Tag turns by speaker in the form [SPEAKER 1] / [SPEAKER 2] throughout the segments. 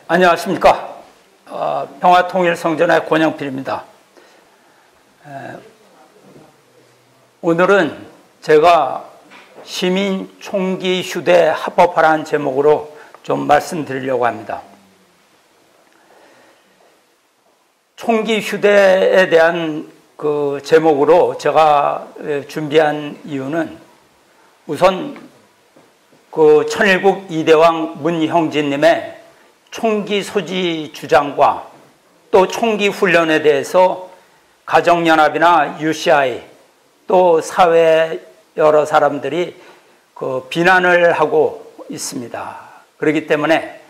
[SPEAKER 1] 안녕하십니까. 평화통일성전의 권영필입니다. 오늘은 제가 시민 총기 휴대 합법화라는 제목으로 좀 말씀드리려고 합니다. 총기 휴대에 대한 그 제목으로 제가 준비한 이유는 우선 그 천일국 이대왕 문형진님의 총기 소지 주장과 또 총기 훈련에 대해서 가정연합이나 UCI 또 사회 여러 사람들이 그 비난을 하고 있습니다. 그렇기 때문에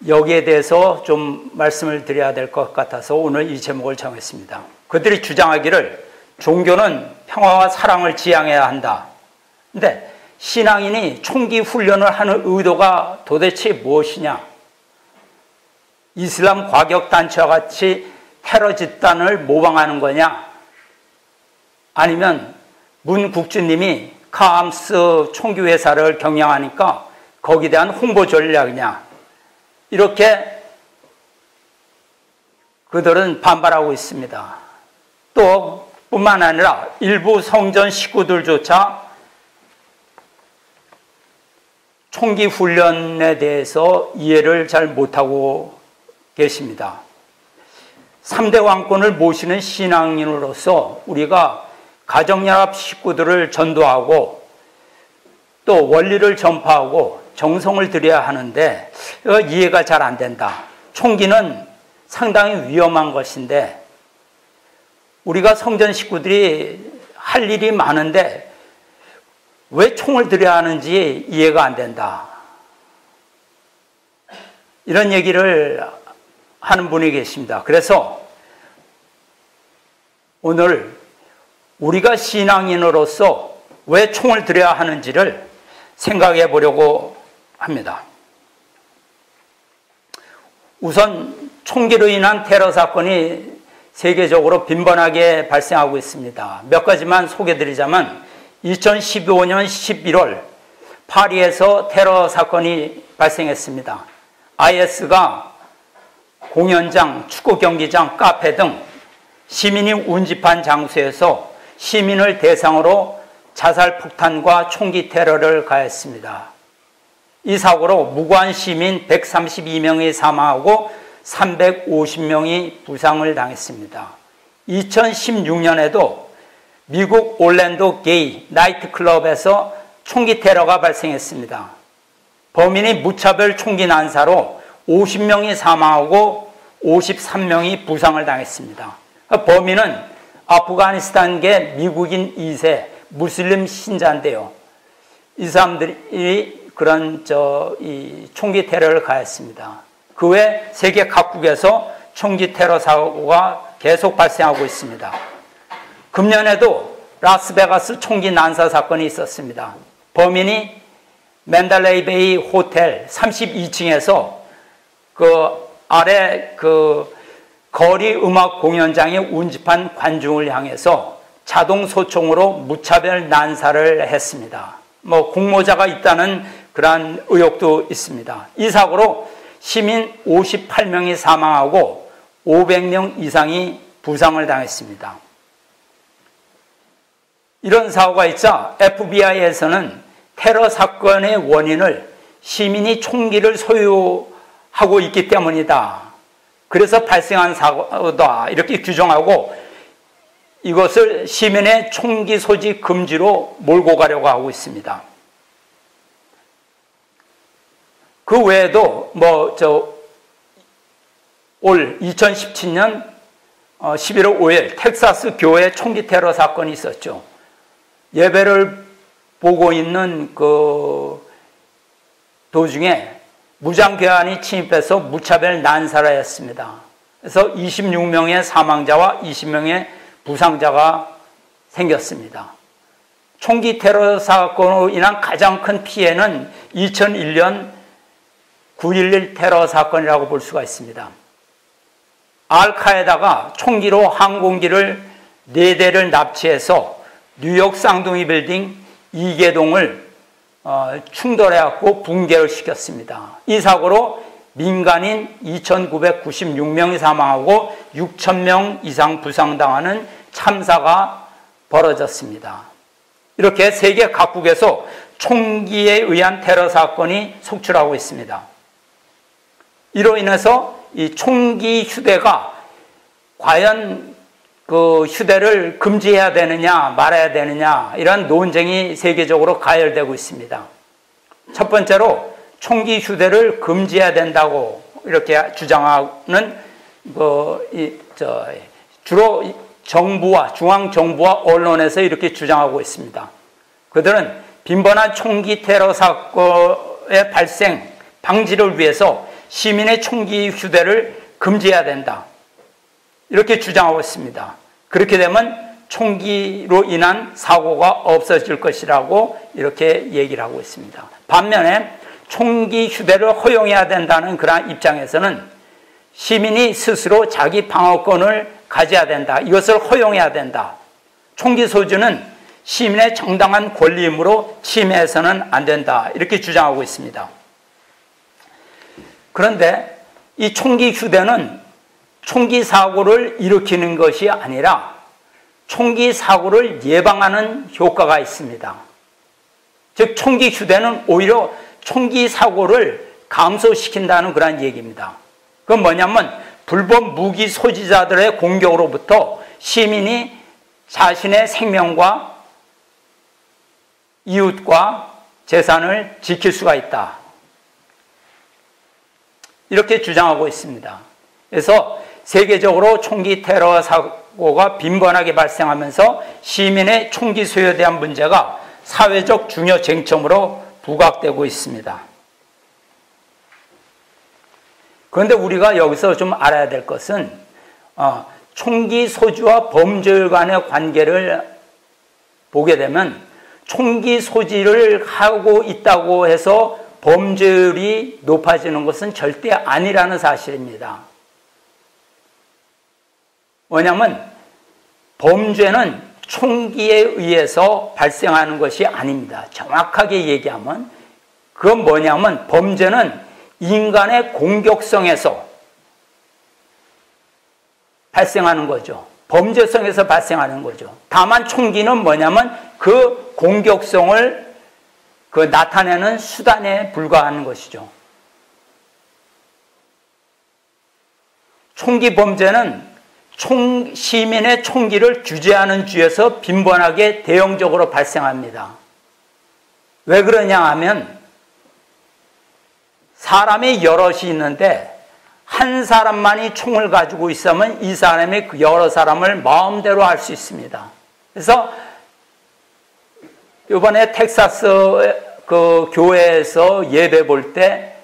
[SPEAKER 1] 여기에 대해서 좀 말씀을 드려야 될 것 같아서 오늘 이 제목을 정했습니다. 그들이 주장하기를 종교는 평화와 사랑을 지향해야 한다. 근데 신앙인이 총기 훈련을 하는 의도가 도대체 무엇이냐? 이슬람 과격단체와 같이 테러 집단을 모방하는 거냐? 아니면 문 국주님이 카암스 총기 회사를 경영하니까 거기에 대한 홍보 전략이냐? 이렇게 그들은 반발하고 있습니다. 또 뿐만 아니라 일부 성전 식구들조차 총기 훈련에 대해서 이해를 잘 못하고 계십니다. 3대 왕권을 모시는 신앙인으로서 우리가 가정연합 식구들을 전도하고 또 원리를 전파하고 정성을 들여야 하는데 이해가 잘 안 된다. 총기는 상당히 위험한 것인데 우리가 성전 식구들이 할 일이 많은데 왜 총을 들여야 하는지 이해가 안 된다. 이런 얘기를 하는 분이 계십니다. 그래서 오늘 우리가 신앙인으로서 왜 총을 들여야 하는지를 생각해 보려고 합니다. 우선 총기로 인한 테러 사건이 세계적으로 빈번하게 발생하고 있습니다. 몇 가지만 소개드리자면 2015년 11월 파리에서 테러 사건이 발생했습니다. IS가 공연장, 축구 경기장, 카페 등 시민이 운집한 장소에서 시민을 대상으로 자살 폭탄과 총기 테러를 가했습니다. 이 사고로 무고한 시민 132명이 사망하고 350명이 부상을 당했습니다. 2016년에도 미국 올랜도 게이 나이트클럽에서 총기 테러가 발생했습니다. 범인이 무차별 총기 난사로 50명이 사망하고 53명이 부상을 당했습니다. 범인은 아프가니스탄계 미국인 2세 무슬림 신자인데요. 이 사람들이 그런 이 총기 테러를 가했습니다. 그 외 세계 각국에서 총기 테러 사고가 계속 발생하고 있습니다. 금년에도 라스베가스 총기 난사 사건이 있었습니다. 범인이 맨달레이 베이 호텔 32층에서 그 아래 그 거리 음악 공연장에 운집한 관중을 향해서 자동 소총으로 무차별 난사를 했습니다. 공모자가 있다는 그러한 의혹도 있습니다. 이 사고로 시민 58명이 사망하고 500명 이상이 부상을 당했습니다. 이런 사고가 있자 FBI에서는 테러 사건의 원인을 시민이 총기를 소유하고 있기 때문이다. 그래서 발생한 사고다. 이렇게 규정하고 이것을 시민의 총기 소지 금지로 몰고 가려고 하고 있습니다. 그 외에도 올 2017년 11월 5일 텍사스 교회 총기 테러 사건이 있었죠. 예배를 보고 있는 그 도중에 무장괴한이 침입해서 무차별 난사를 했습니다. 그래서 26명의 사망자와 20명의 부상자가 생겼습니다. 총기 테러 사건으로 인한 가장 큰 피해는 2001년 9.11 테러 사건이라고 볼 수가 있습니다. 알카에다가 총기로 항공기를 4대를 납치해서 뉴욕 쌍둥이 빌딩 2개동을 충돌해갖고 붕괴를 시켰습니다. 이 사고로 민간인 2,996명이 사망하고 6,000명 이상 부상당하는 참사가 벌어졌습니다. 이렇게 세계 각국에서 총기에 의한 테러 사건이 속출하고 있습니다. 이로 인해서 이 총기 휴대가 과연 그 휴대를 금지해야 되느냐 말아야 되느냐 이런 논쟁이 세계적으로 가열되고 있습니다. 첫 번째로 총기 휴대를 금지해야 된다고 이렇게 주장하는 주로 정부와 중앙정부와 언론에서 이렇게 주장하고 있습니다. 그들은 빈번한 총기 테러 사건의 발생 방지를 위해서 시민의 총기 휴대를 금지해야 된다. 이렇게 주장하고 있습니다. 그렇게 되면 총기로 인한 사고가 없어질 것이라고 이렇게 얘기를 하고 있습니다. 반면에 총기 휴대를 허용해야 된다는 그러한 입장에서는 시민이 스스로 자기 방어권을 가져야 된다. 이것을 허용해야 된다. 총기 소지는 시민의 정당한 권리이므로 침해해서는 안 된다. 이렇게 주장하고 있습니다. 그런데 이 총기 휴대는 총기 사고를 일으키는 것이 아니라 총기 사고를 예방하는 효과가 있습니다. 즉 총기 휴대는 오히려 총기 사고를 감소시킨다는 그런 얘기입니다. 그건 뭐냐면 불법 무기 소지자들의 공격으로부터 시민이 자신의 생명과 이웃과 재산을 지킬 수가 있다. 이렇게 주장하고 있습니다. 그래서 세계적으로 총기 테러 사고가 빈번하게 발생하면서 시민의 총기 소유에 대한 문제가 사회적 중요 쟁점으로 부각되고 있습니다. 그런데 우리가 여기서 좀 알아야 될 것은 총기 소지와 범죄 간의 관계를 보게 되면 총기 소지를 하고 있다고 해서 범죄율이 높아지는 것은 절대 아니라는 사실입니다. 뭐냐면 범죄는 총기에 의해서 발생하는 것이 아닙니다. 정확하게 얘기하면 그건 뭐냐면 범죄는 인간의 공격성에서 발생하는 거죠. 범죄성에서 발생하는 거죠. 다만 총기는 뭐냐면 그 공격성을 나타내는 수단에 불과한 것이죠. 총기 범죄는 시민의 총기를 규제하는 주에서 빈번하게 대형적으로 발생합니다. 왜 그러냐 하면 사람이 여럿이 있는데 한 사람만이 총을 가지고 있으면 이 사람이 그 여러 사람을 마음대로 할 수 있습니다. 그래서 이번에 텍사스 그 교회에서 예배 볼 때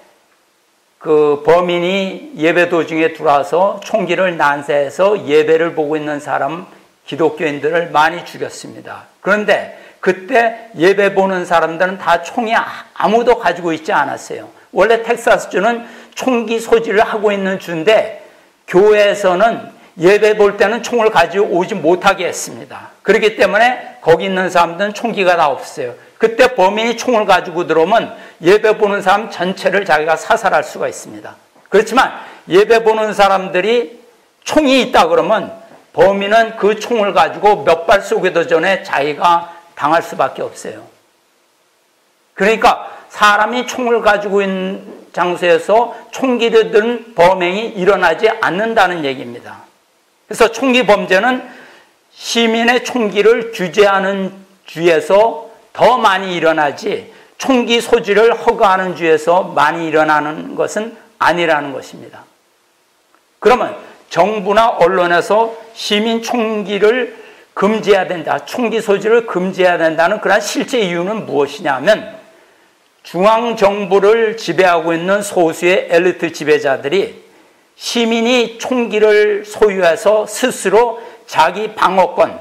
[SPEAKER 1] 그 범인이 예배 도중에 들어와서 총기를 난사해서 예배를 보고 있는 사람 기독교인들을 많이 죽였습니다. 그런데 그때 예배 보는 사람들은 다 총이 아무도 가지고 있지 않았어요. 원래 텍사스주는 총기 소지를 하고 있는 주인데 교회에서는 예배 볼 때는 총을 가지고 오지 못하게 했습니다. 그렇기 때문에 거기 있는 사람들은 총기가 다 없어요. 그때 범인이 총을 가지고 들어오면 예배 보는 사람 전체를 자기가 사살할 수가 있습니다. 그렇지만 예배 보는 사람들이 총이 있다 그러면 범인은 그 총을 가지고 몇 발 쏘기도 전에 자기가 당할 수밖에 없어요. 그러니까 사람이 총을 가지고 있는 장소에서 총기를 든 범행이 일어나지 않는다는 얘기입니다. 그래서 총기 범죄는 시민의 총기를 규제하는 주에서 더 많이 일어나지 총기 소지를 허가하는 주에서 많이 일어나는 것은 아니라는 것입니다. 그러면 정부나 언론에서 시민 총기를 금지해야 된다, 총기 소지를 금지해야 된다는 그런 실제 이유는 무엇이냐면 중앙정부를 지배하고 있는 소수의 엘리트 지배자들이 시민이 총기를 소유해서 스스로 자기 방어권,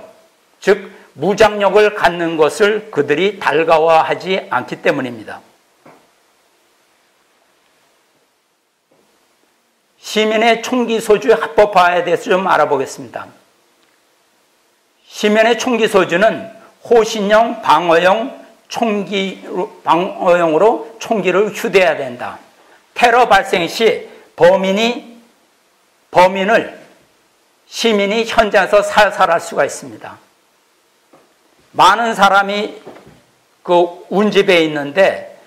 [SPEAKER 1] 즉 무장력을 갖는 것을 그들이 달가워하지 않기 때문입니다. 시민의 총기 소주 합법화에 대해서 좀 알아보겠습니다. 시민의 총기 소지는 호신용, 방어용으로 총기를 휴대해야 된다. 테러 발생 시 범인을 시민이 현장에서 살살할 수가 있습니다. 많은 사람이 그 운집에 있는데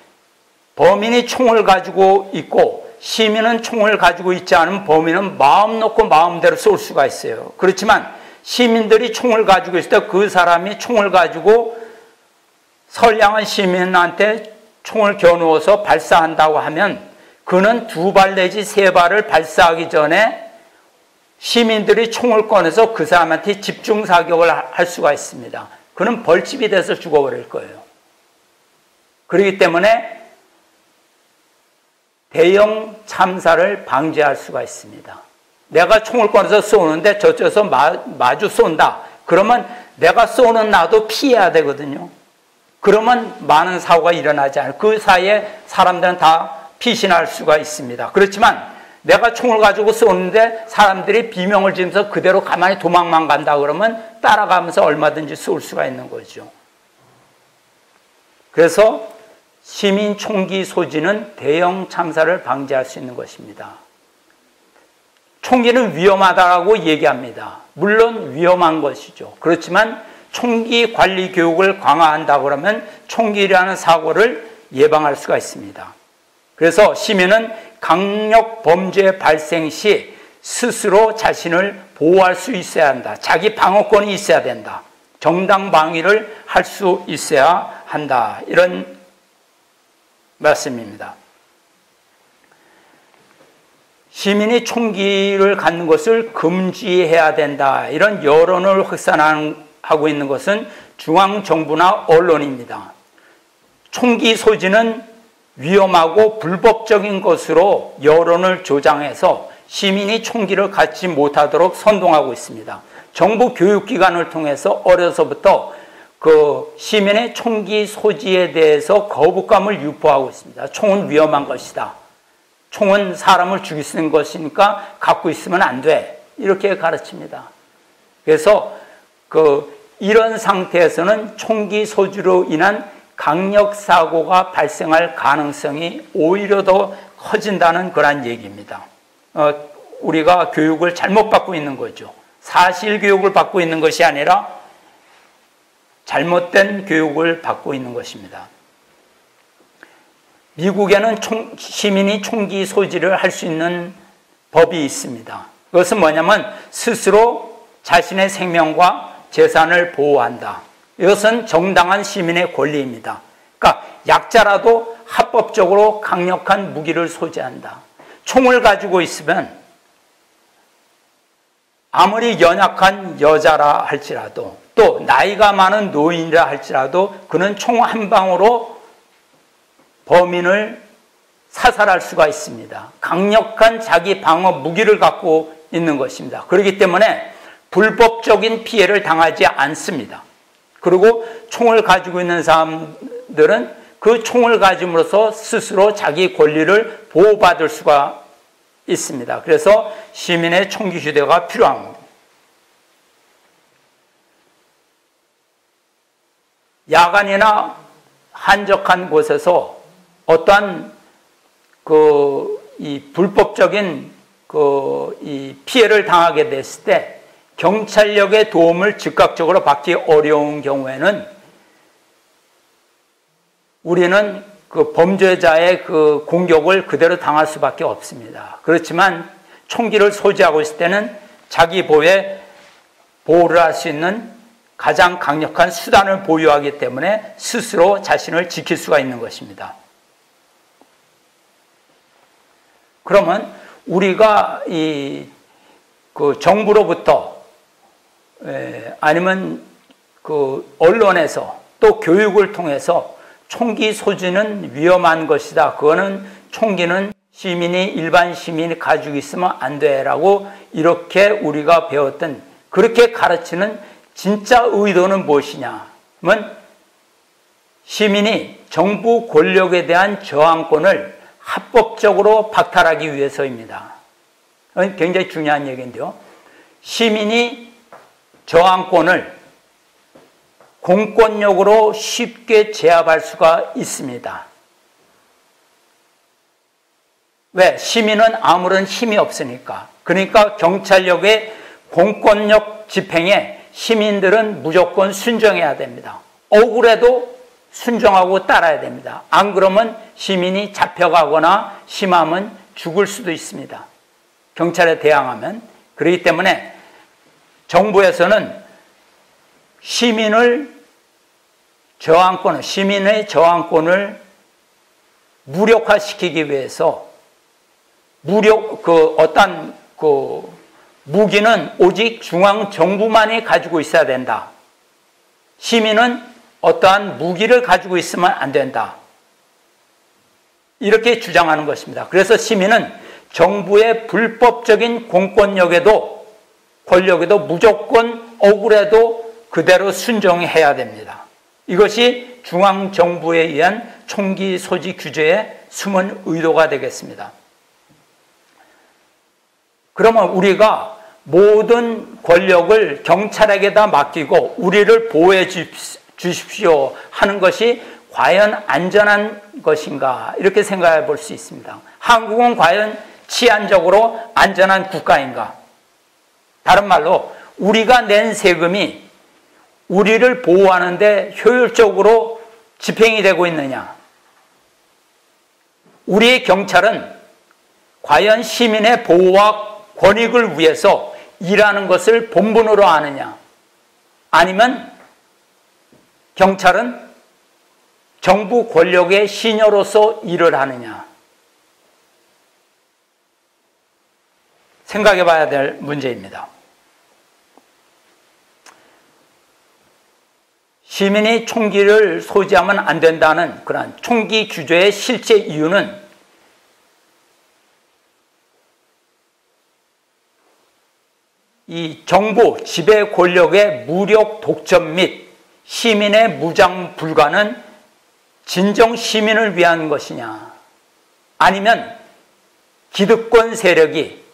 [SPEAKER 1] 범인이 총을 가지고 있고 시민은 총을 가지고 있지 않으면 범인은 마음 놓고 마음대로 쏠 수가 있어요. 그렇지만 시민들이 총을 가지고 있을 때 그 사람이 총을 가지고 선량한 시민한테 총을 겨누어서 발사한다고 하면 그는 2발 내지 3발을 발사하기 전에 시민들이 총을 꺼내서 그 사람한테 집중 사격을 할 수가 있습니다. 그는 벌집이 돼서 죽어버릴 거예요. 그렇기 때문에 대형 참사를 방지할 수가 있습니다. 내가 총을 꺼내서 쏘는데 저쪽에서 마주 쏜다. 그러면 내가 쏘는 나도 피해야 되거든요. 그러면 많은 사고가 일어나지 않아요. 그 사이에 사람들은 다 피신할 수가 있습니다. 그렇지만 내가 총을 가지고 쏘는데 사람들이 비명을 지르면서 그대로 가만히 도망만 간다 그러면 따라가면서 얼마든지 쏠 수가 있는 거죠. 그래서 시민 총기 소지는 대형 참사를 방지할 수 있는 것입니다. 총기는 위험하다고 얘기합니다. 물론 위험한 것이죠. 그렇지만 총기 관리 교육을 강화한다 그러면 총기라는 사고를 예방할 수가 있습니다. 그래서 시민은 강력 범죄 발생 시 스스로 자신을 보호할 수 있어야 한다. 자기 방어권이 있어야 된다. 정당 방위를 할 수 있어야 한다. 이런 말씀입니다. 시민이 총기를 갖는 것을 금지해야 된다. 이런 여론을 확산하고 있는 것은 중앙정부나 언론입니다. 총기 소지는 위험하고 불법적인 것으로 여론을 조장해서 시민이 총기를 갖지 못하도록 선동하고 있습니다. 정부 교육기관을 통해서 어려서부터 그 시민의 총기 소지에 대해서 거부감을 유포하고 있습니다. 총은 위험한 것이다. 총은 사람을 죽일 수 있는 것이니까 갖고 있으면 안 돼. 이렇게 가르칩니다. 그래서 이런 상태에서는 총기 소지로 인한 강력 사고가 발생할 가능성이 오히려 더 커진다는 그런 얘기입니다. 우리가 교육을 잘못 받고 있는 거죠. 사실 교육을 받고 있는 것이 아니라 잘못된 교육을 받고 있는 것입니다. 미국에는 시민이 총기 소지를 할 수 있는 법이 있습니다. 그것은 뭐냐면 스스로 자신의 생명과 재산을 보호한다. 이것은 정당한 시민의 권리입니다. 그러니까 약자라도 합법적으로 강력한 무기를 소지한다. 총을 가지고 있으면 아무리 연약한 여자라 할지라도 또 나이가 많은 노인이라 할지라도 그는 총 한 방으로 범인을 사살할 수가 있습니다. 강력한 자기 방어 무기를 갖고 있는 것입니다. 그렇기 때문에 불법적인 피해를 당하지 않습니다. 그리고 총을 가지고 있는 사람들은 그 총을 가짐으로써 스스로 자기 권리를 보호받을 수가 있습니다. 그래서 시민의 총기 휴대가 필요합니다. 야간이나 한적한 곳에서 어떠한 이 불법적인 이 피해를 당하게 됐을 때 경찰력의 도움을 즉각적으로 받기 어려운 경우에는 우리는 그 범죄자의 그 공격을 그대로 당할 수밖에 없습니다. 그렇지만 총기를 소지하고 있을 때는 자기 보호를 할 수 있는 가장 강력한 수단을 보유하기 때문에 스스로 자신을 지킬 수가 있는 것입니다. 그러면 우리가 그 정부로부터 아니면 그 언론에서 또 교육을 통해서 총기 소지는 위험한 것이다. 그거는 총기는 일반 시민이 가지고 있으면 안 돼라고 이렇게 우리가 배웠던 그렇게 가르치는 진짜 의도는 무엇이냐면 시민이 정부 권력에 대한 저항권을 합법적으로 박탈하기 위해서입니다. 굉장히 중요한 얘기인데요. 시민이 저항권을 공권력으로 쉽게 제압할 수가 있습니다. 왜? 시민은 아무런 힘이 없으니까. 그러니까 경찰력의 공권력 집행에 시민들은 무조건 순종해야 됩니다. 억울해도 순종하고 따라야 됩니다. 안 그러면 시민이 잡혀가거나 심하면 죽을 수도 있습니다. 경찰에 대항하면. 그렇기 때문에 정부에서는 시민의 저항권을 무력화시키기 위해서 무기는 오직 중앙정부만이 가지고 있어야 된다. 시민은 어떠한 무기를 가지고 있으면 안 된다. 이렇게 주장하는 것입니다. 그래서 시민은 정부의 불법적인 공권력에도 권력에도 무조건 억울해도 그대로 순종해야 됩니다. 이것이 중앙정부에 의한 총기 소지 규제의 숨은 의도가 되겠습니다. 그러면 우리가 모든 권력을 경찰에게다 맡기고 우리를 보호해 주십시오 하는 것이 과연 안전한 것인가 이렇게 생각해 볼 수 있습니다. 한국은 과연 치안적으로 안전한 국가인가? 다른 말로 우리가 낸 세금이 우리를 보호하는 데 효율적으로 집행이 되고 있느냐? 우리의 경찰은 과연 시민의 보호와 권익을 위해서 일하는 것을 본분으로 아느냐? 아니면 경찰은 정부 권력의 시녀로서 일을 하느냐? 생각해 봐야 될 문제입니다. 시민이 총기를 소지하면 안 된다는 그런 총기 규제의 실제 이유는 이 정부 지배 권력의 무력 독점 및 시민의 무장 불가는 진정 시민을 위한 것이냐, 아니면 기득권 세력이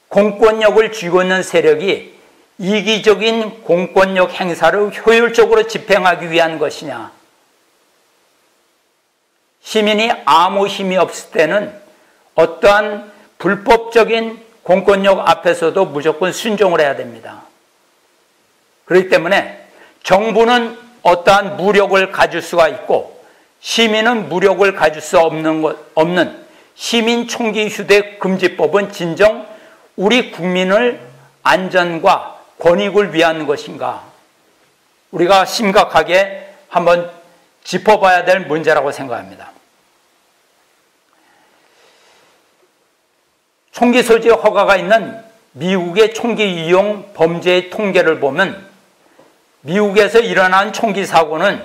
[SPEAKER 1] 공권력을 쥐고 있는 세력이 이기적인 공권력 행사를 효율적으로 집행하기 위한 것이냐. 시민이 아무 힘이 없을 때는 어떠한 불법적인 공권력 앞에서도 무조건 순종을 해야 됩니다. 그렇기 때문에 정부는 어떠한 무력을 가질 수가 있고 시민은 무력을 가질 수 없는 시민 총기 휴대 금지법은 진정 우리 국민을 안전과 권익을 위한 것인가? 우리가 심각하게 한번 짚어봐야 될 문제라고 생각합니다. 총기 소지 허가가 있는 미국의 총기 이용 범죄의 통계를 보면 미국에서 일어난 총기 사고는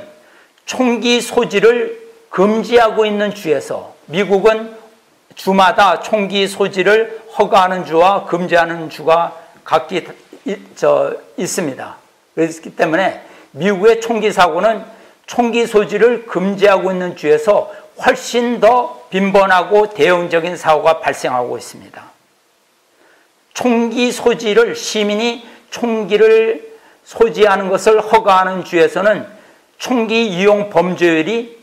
[SPEAKER 1] 총기 소지를 금지하고 있는 주에서, 미국은 주마다 총기 소지를 허가하는 주와 금지하는 주가 각기 있습니다. 그렇기 때문에 미국의 총기 사고는 총기 소지를 금지하고 있는 주에서 훨씬 더 빈번하고 대형적인 사고가 발생하고 있습니다. 총기 소지를, 시민이 총기를 소지하는 것을 허가하는 주에서는 총기 이용 범죄율이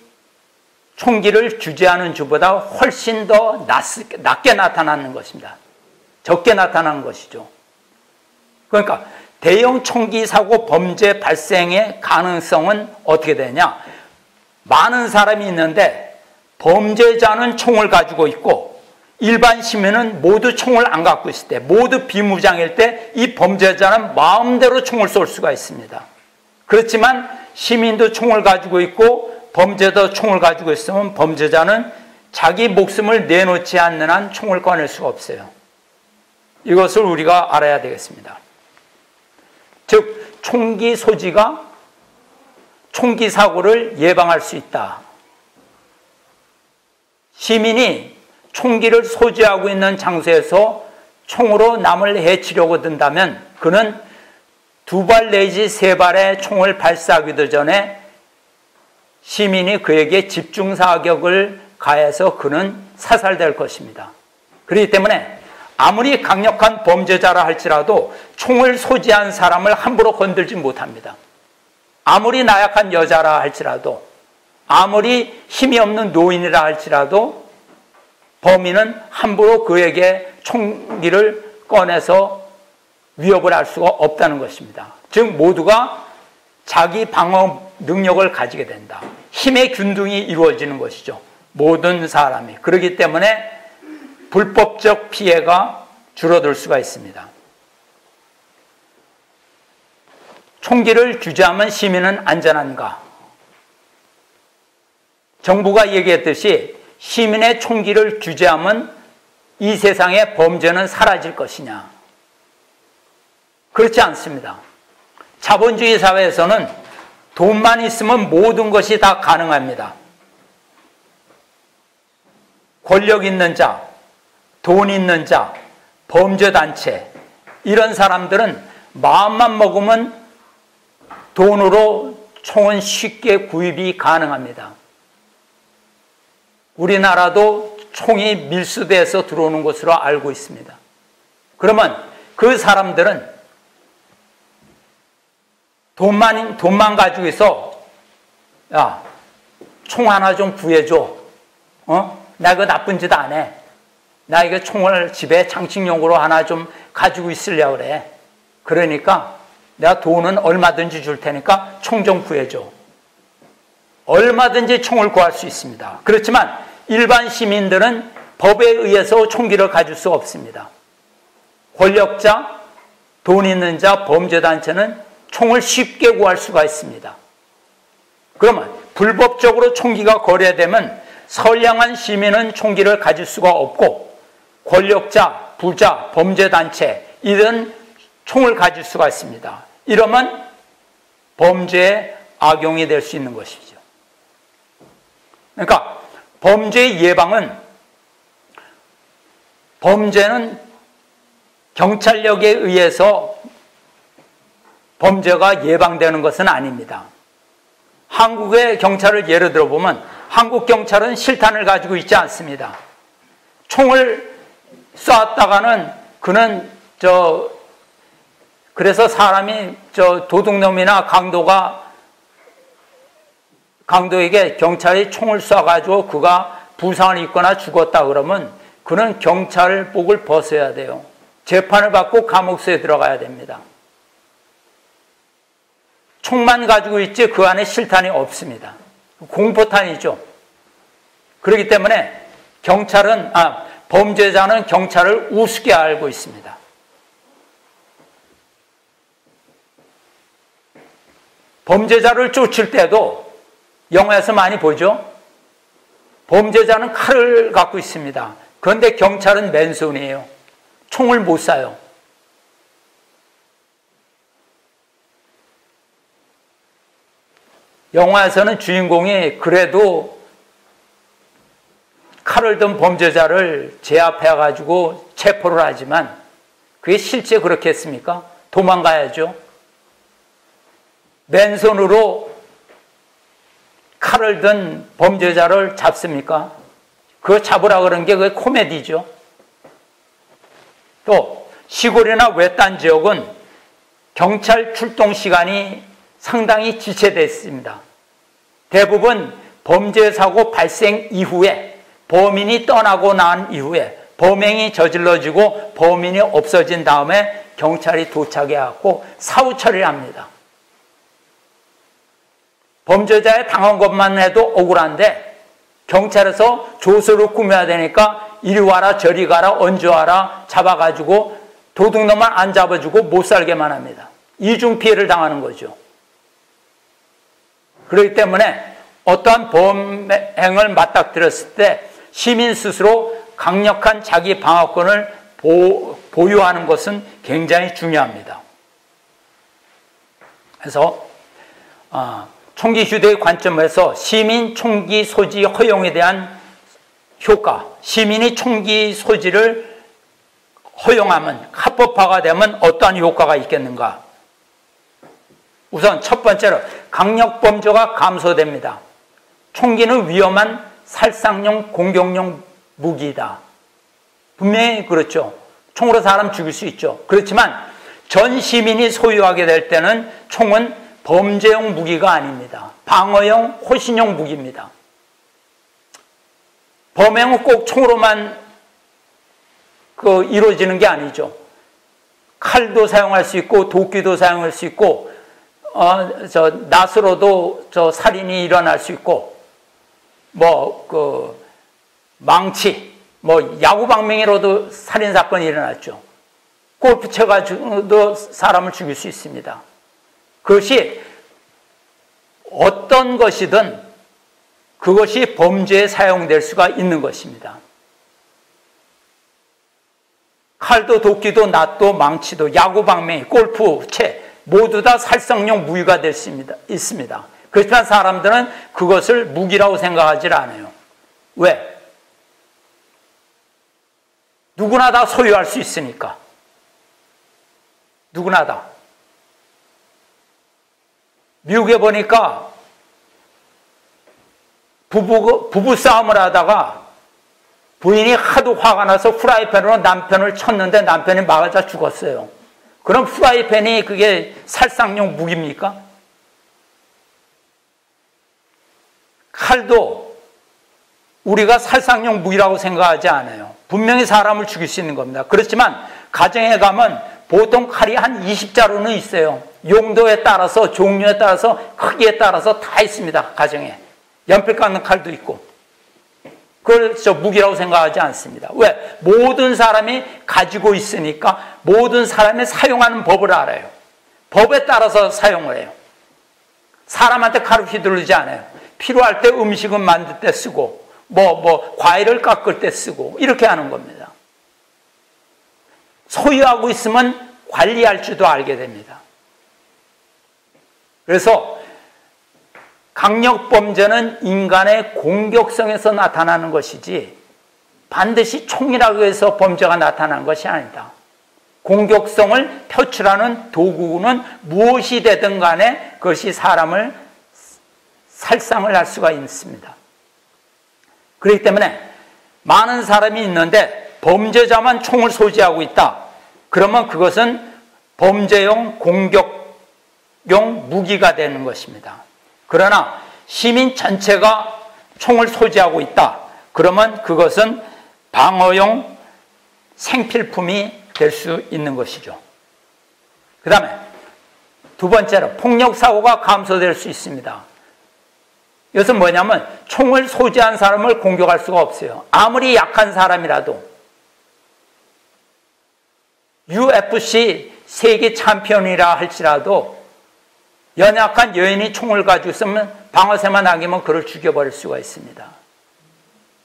[SPEAKER 1] 총기를 규제하는 주보다 훨씬 더 낮게 나타나는 것입니다. 적게 나타나는 것이죠. 그러니까 대형 총기 사고 범죄 발생의 가능성은 어떻게 되냐? 많은 사람이 있는데 범죄자는 총을 가지고 있고 일반 시민은 모두 총을 안 갖고 있을 때, 모두 비무장일 때 이 범죄자는 마음대로 총을 쏠 수가 있습니다. 그렇지만 시민도 총을 가지고 있고 범죄도 총을 가지고 있으면 범죄자는 자기 목숨을 내놓지 않는 한 총을 꺼낼 수가 없어요. 이것을 우리가 알아야 되겠습니다. 즉, 총기 소지가 총기 사고를 예방할 수 있다. 시민이 총기를 소지하고 있는 장소에서 총으로 남을 해치려고 든다면 그는 2발 내지 3발의 총을 발사하기도 전에 시민이 그에게 집중사격을 가해서 그는 사살될 것입니다. 그렇기 때문에 아무리 강력한 범죄자라 할지라도 총을 소지한 사람을 함부로 건들지 못합니다. 아무리 나약한 여자라 할지라도, 아무리 힘이 없는 노인이라 할지라도 범인은 함부로 그에게 총기를 꺼내서 위협을 할 수가 없다는 것입니다. 즉 모두가 자기 방어 능력을 가지게 된다. 힘의 균등이 이루어지는 것이죠. 모든 사람이. 그렇기 때문에 불법적 피해가 줄어들 수가 있습니다. 총기를 규제하면 시민은 안전한가? 정부가 얘기했듯이 시민의 총기를 규제하면 이 세상의 범죄는 사라질 것이냐? 그렇지 않습니다. 자본주의 사회에서는 돈만 있으면 모든 것이 다 가능합니다. 권력 있는 자, 돈 있는 자, 범죄단체, 이런 사람들은 마음만 먹으면 돈으로 총은 쉽게 구입이 가능합니다. 우리나라도 총이 밀수돼서 들어오는 것으로 알고 있습니다. 그러면 그 사람들은 돈만 가지고 있어. 야, 총 하나 좀 구해줘. 나 그 나쁜 짓 안 해. 나 이거 총을 집에 장식용으로 하나 좀 가지고 있으려고 그래. 그러니까 내가 돈은 얼마든지 줄 테니까 총 좀 구해줘. 얼마든지 총을 구할 수 있습니다. 그렇지만 일반 시민들은 법에 의해서 총기를 가질 수 없습니다. 권력자, 돈 있는 자, 범죄단체는 총을 쉽게 구할 수가 있습니다. 그러면 불법적으로 총기가 거래되면 선량한 시민은 총기를 가질 수가 없고 권력자, 부자, 범죄단체 이런 총을 가질 수가 있습니다. 이러면 범죄의 악용이 될 수 있는 것이죠. 그러니까 범죄 예방은, 범죄는 경찰력에 의해서 범죄가 예방되는 것은 아닙니다. 한국의 경찰을 예를 들어보면 한국 경찰은 실탄을 가지고 있지 않습니다. 총을 쐈다가는 그는 그래서 사람이 도둑놈이나 강도에게 경찰이 총을 쏴가지고 그가 부상을 입거나 죽었다 그러면 그는 경찰복을 벗어야 돼요. 재판을 받고 감옥소에 들어가야 됩니다. 총만 가지고 있지 그 안에 실탄이 없습니다. 공포탄이죠. 그렇기 때문에 범죄자는 경찰을 우습게 알고 있습니다. 범죄자를 쫓을 때도 영화에서 많이 보죠. 범죄자는 칼을 갖고 있습니다. 그런데 경찰은 맨손이에요. 총을 못 쏴요. 영화에서는 주인공이 그래도 칼을 든 범죄자를 제압해가지고 체포를 하지만 그게 실제 그렇게 했습니까? 도망가야죠. 맨손으로 칼을 든 범죄자를 잡습니까? 그거 잡으라 그런 게 그게 코미디죠. 또 시골이나 외딴 지역은 경찰 출동 시간이 상당히 지체되어 있습니다. 대부분 범죄 사고 발생 이후에 범인이 떠나고 난 이후에 범행이 저질러지고 범인이 없어진 다음에 경찰이 도착해갖고 사후 처리를 합니다. 범죄자에 당한 것만 해도 억울한데 경찰에서 조서를 꾸며야 되니까 이리 와라 저리 가라 얹어 와라 잡아가지고 도둑놈만 안 잡아주고 못 살게만 합니다. 이중 피해를 당하는 거죠. 그렇기 때문에 어떠한 범행을 맞닥뜨렸을 때 시민 스스로 강력한 자기 방어권을 보유하는 것은 굉장히 중요합니다. 그래서 총기 휴대의 관점에서 시민 총기 소지 허용에 대한 효과, 시민이 총기 소지를 허용하면 합법화가 되면 어떠한 효과가 있겠는가? 우선 첫 번째로 강력범죄가 감소됩니다. 총기는 위험한 살상용 공격용 무기이다. 분명히 그렇죠. 총으로 사람 죽일 수 있죠. 그렇지만 전 시민이 소유하게 될 때는 총은 범죄용 무기가 아닙니다. 방어용, 호신용 무기입니다. 범행은 꼭 총으로만 이루어지는 게 아니죠. 칼도 사용할 수 있고 도끼도 사용할 수 있고 낫으로도 살인이 일어날 수 있고 망치 야구 방망이로도 살인 사건이 일어났죠. 골프 쳐가지고도 사람을 죽일 수 있습니다. 그것이 어떤 것이든 그것이 범죄에 사용될 수가 있는 것입니다. 칼도 도끼도 낫도 망치도 야구 방망이 골프 채 모두 다 살상용 무기가 될 수 있습니다. 그렇지만 사람들은 그것을 무기라고 생각하지 않아요. 왜? 누구나 다 소유할 수 있으니까. 누구나 다. 미국에 보니까 부부 싸움을 하다가 부인이 하도 화가 나서 후라이팬으로 남편을 쳤는데 남편이 맞아 죽었어요. 그럼 후라이팬이 그게 살상용 무기입니까? 칼도 우리가 살상용 무기라고 생각하지 않아요. 분명히 사람을 죽일 수 있는 겁니다. 그렇지만 가정에 가면 보통 칼이 한 20자루는 있어요. 용도에 따라서 종류에 따라서 크기에 따라서 다 있습니다. 가정에. 연필 깎는 칼도 있고. 그걸 무기라고 생각하지 않습니다. 왜? 모든 사람이 가지고 있으니까 모든 사람이 사용하는 법을 알아요. 법에 따라서 사용을 해요. 사람한테 칼을 휘두르지 않아요. 필요할 때 음식은 만들 때 쓰고 과일을 깎을 때 쓰고 이렇게 하는 겁니다. 소유하고 있으면 관리할 줄도 알게 됩니다. 그래서 강력범죄는 인간의 공격성에서 나타나는 것이지 반드시 총이라고 해서 범죄가 나타나는 것이 아니다. 공격성을 표출하는 도구는 무엇이 되든 간에 그것이 사람을 살상을 할 수가 있습니다. 그렇기 때문에 많은 사람이 있는데 범죄자만 총을 소지하고 있다. 그러면 그것은 범죄용 공격용 무기가 되는 것입니다. 그러나 시민 전체가 총을 소지하고 있다. 그러면 그것은 방어용 생필품이 될 수 있는 것이죠. 그 다음에 두 번째로 폭력사고가 감소될 수 있습니다. 이것은 뭐냐면 총을 소지한 사람을 공격할 수가 없어요. 아무리 약한 사람이라도 UFC 세계 챔피언이라 할지라도 연약한 여인이 총을 가지고 있으면 방아쇠만 당기면 그를 죽여버릴 수가 있습니다.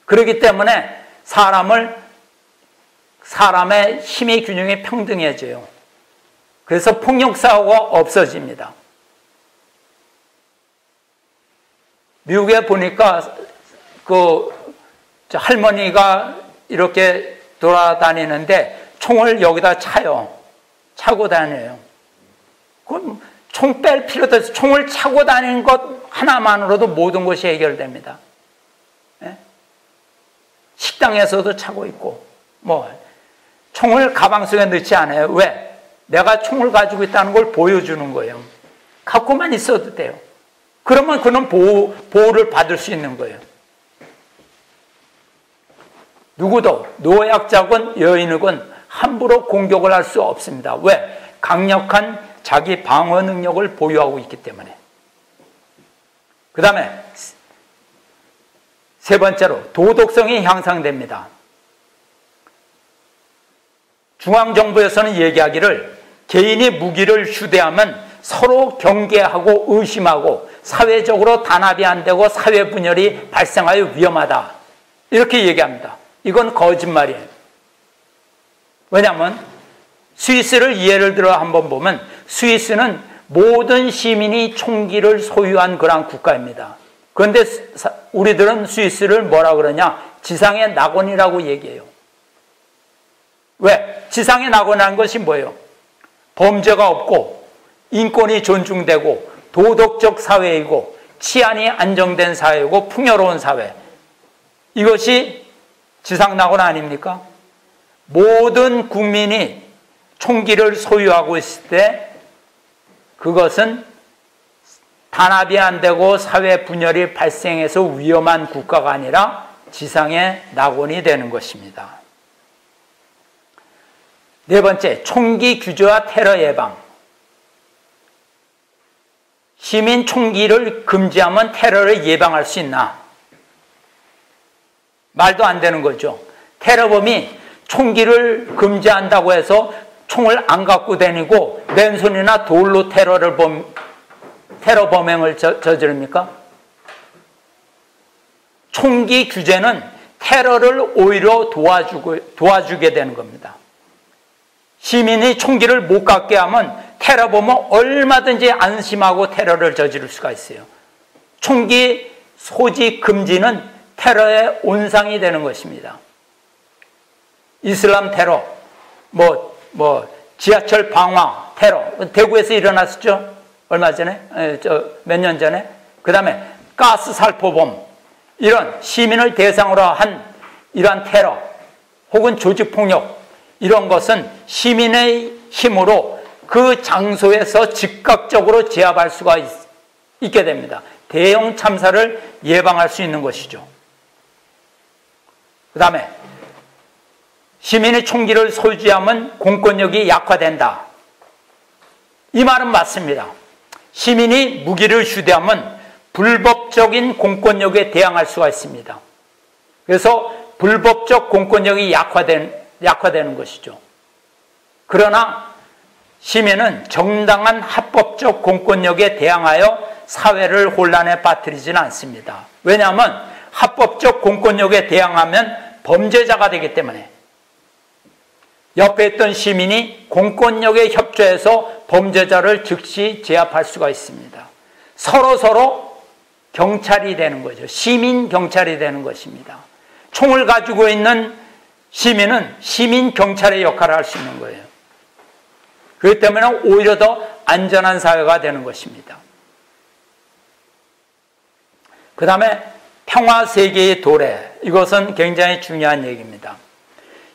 [SPEAKER 1] 그렇기 때문에 사람의 힘의 균형이 평등해져요. 그래서 폭력사고가 없어집니다. 미국에 보니까 할머니가 이렇게 돌아다니는데 총을 여기다 차고 다녀요. 그럼 총 뺄 필요도 없어요. 총을 차고 다니는 것 하나만으로도 모든 것이 해결됩니다. 네? 식당에서도 차고 있고 총을 가방 속에 넣지 않아요. 왜? 내가 총을 가지고 있다는 걸 보여주는 거예요. 갖고만 있어도 돼요. 그러면 그는 보호를 받을 수 있는 거예요. 누구도 노약자건 여인이건 함부로 공격을 할 수 없습니다. 왜? 강력한 자기 방어 능력을 보유하고 있기 때문에. 그 다음에 세 번째로 도덕성이 향상됩니다. 중앙정부에서는 얘기하기를 개인이 무기를 휴대하면 서로 경계하고 의심하고 사회적으로 단합이 안 되고 사회 분열이 발생하여 위험하다. 이렇게 얘기합니다. 이건 거짓말이에요. 왜냐하면 스위스를 예를 들어 한번 보면 스위스는 모든 시민이 총기를 소유한 그런 국가입니다. 그런데 우리들은 스위스를 뭐라 그러냐? 지상의 낙원이라고 얘기해요. 왜? 지상의 낙원이라는 것이 뭐예요? 범죄가 없고 인권이 존중되고 도덕적 사회이고 치안이 안정된 사회이고 풍요로운 사회. 이것이 지상 낙원 아닙니까? 모든 국민이 총기를 소유하고 있을 때 그것은 단합이 안 되고 사회 분열이 발생해서 위험한 국가가 아니라 지상의 낙원이 되는 것입니다. 네 번째, 총기 규제와 테러 예방. 시민 총기를 금지하면 테러를 예방할 수 있나? 말도 안 되는 거죠. 테러범이 총기를 금지한다고 해서 총을 안 갖고 다니고 맨손이나 돌로 테러 범행을 저지릅니까? 총기 규제는 테러를 오히려 도와주게 되는 겁니다. 시민이 총기를 못 갖게 하면 테러범은 얼마든지 안심하고 테러를 저지를 수가 있어요. 총기 소지 금지는 테러의 온상이 되는 것입니다. 이슬람 테러, 지하철 방화 테러, 대구에서 일어났었죠? 얼마 전에? 몇 년 전에? 그 다음에 가스 살포범, 이런 시민을 대상으로 한 이러한 테러, 혹은 조직폭력, 이런 것은 시민의 힘으로 그 장소에서 즉각적으로 제압할 수가 있게 됩니다. 대형 참사를 예방할 수 있는 것이죠. 그 다음에 시민이 총기를 소지하면 공권력이 약화된다. 이 말은 맞습니다. 시민이 무기를 휴대하면 불법적인 공권력에 대항할 수가 있습니다. 그래서 불법적 공권력이 약화되는 것이죠. 그러나 시민은 정당한 합법적 공권력에 대항하여 사회를 혼란에 빠뜨리지는 않습니다. 왜냐하면 합법적 공권력에 대항하면 범죄자가 되기 때문에 옆에 있던 시민이 공권력에 협조해서 범죄자를 즉시 제압할 수가 있습니다. 서로 경찰이 되는 거죠. 시민 경찰이 되는 것입니다. 총을 가지고 있는 시민은 시민 경찰의 역할을 할 수 있는 거예요. 그렇기 때문에 오히려 더 안전한 사회가 되는 것입니다. 그 다음에 평화 세계의 도래, 이것은 굉장히 중요한 얘기입니다.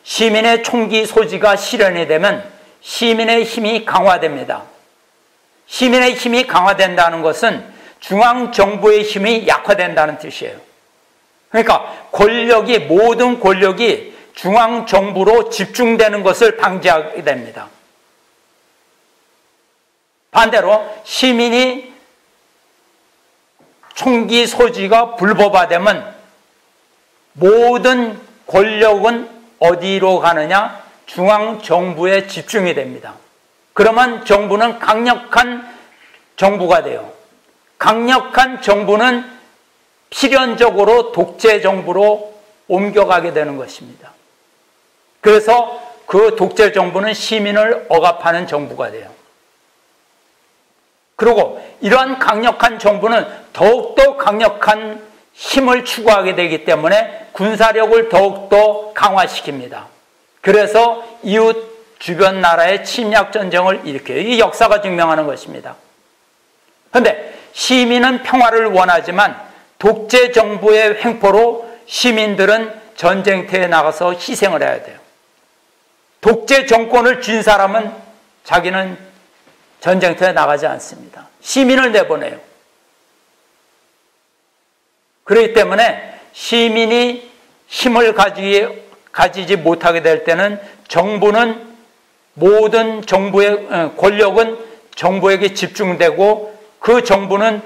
[SPEAKER 1] 시민의 총기 소지가 실현이 되면 시민의 힘이 강화됩니다. 시민의 힘이 강화된다는 것은 중앙정부의 힘이 약화된다는 뜻이에요. 그러니까 모든 권력이 중앙정부로 집중되는 것을 방지하게 됩니다. 반대로 시민이 총기 소지가 불법화되면 모든 권력은 어디로 가느냐? 중앙정부에 집중이 됩니다. 그러면 정부는 강력한 정부가 돼요. 강력한 정부는 필연적으로 독재 정부로 옮겨가게 되는 것입니다. 그래서 그 독재 정부는 시민을 억압하는 정부가 돼요. 그리고 이러한 강력한 정부는 더욱더 강력한 힘을 추구하게 되기 때문에 군사력을 더욱더 강화시킵니다. 그래서 이웃 주변 나라의 침략 전쟁을 일으켜요. 이 역사가 증명하는 것입니다. 그런데 시민은 평화를 원하지만 독재 정부의 횡포로 시민들은 전쟁터에 나가서 희생을 해야 돼요. 독재 정권을 쥔 사람은 자기는 전쟁터에 나가지 않습니다. 시민을 내보내요. 그렇기 때문에 시민이 힘을 가지지 못하게 될 때는 정부는 모든 정부의 권력은 정부에게 집중되고 그 정부는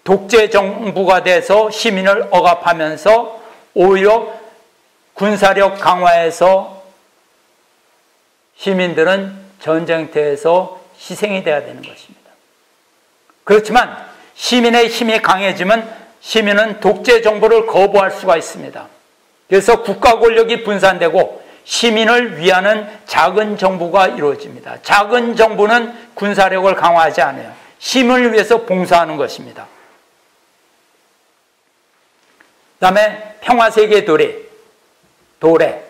[SPEAKER 1] 독재 정부가 돼서 시민을 억압하면서 오히려 군사력 강화해서 시민들은 전쟁터에서 희생이 돼야 되는 것입니다. 그렇지만 시민의 힘이 강해지면 시민은 독재 정부를 거부할 수가 있습니다. 그래서 국가 권력이 분산되고 시민을 위하는 작은 정부가 이루어집니다. 작은 정부는 군사력을 강화하지 않아요. 시민을 위해서 봉사하는 것입니다. 그 다음에 평화세계 도래.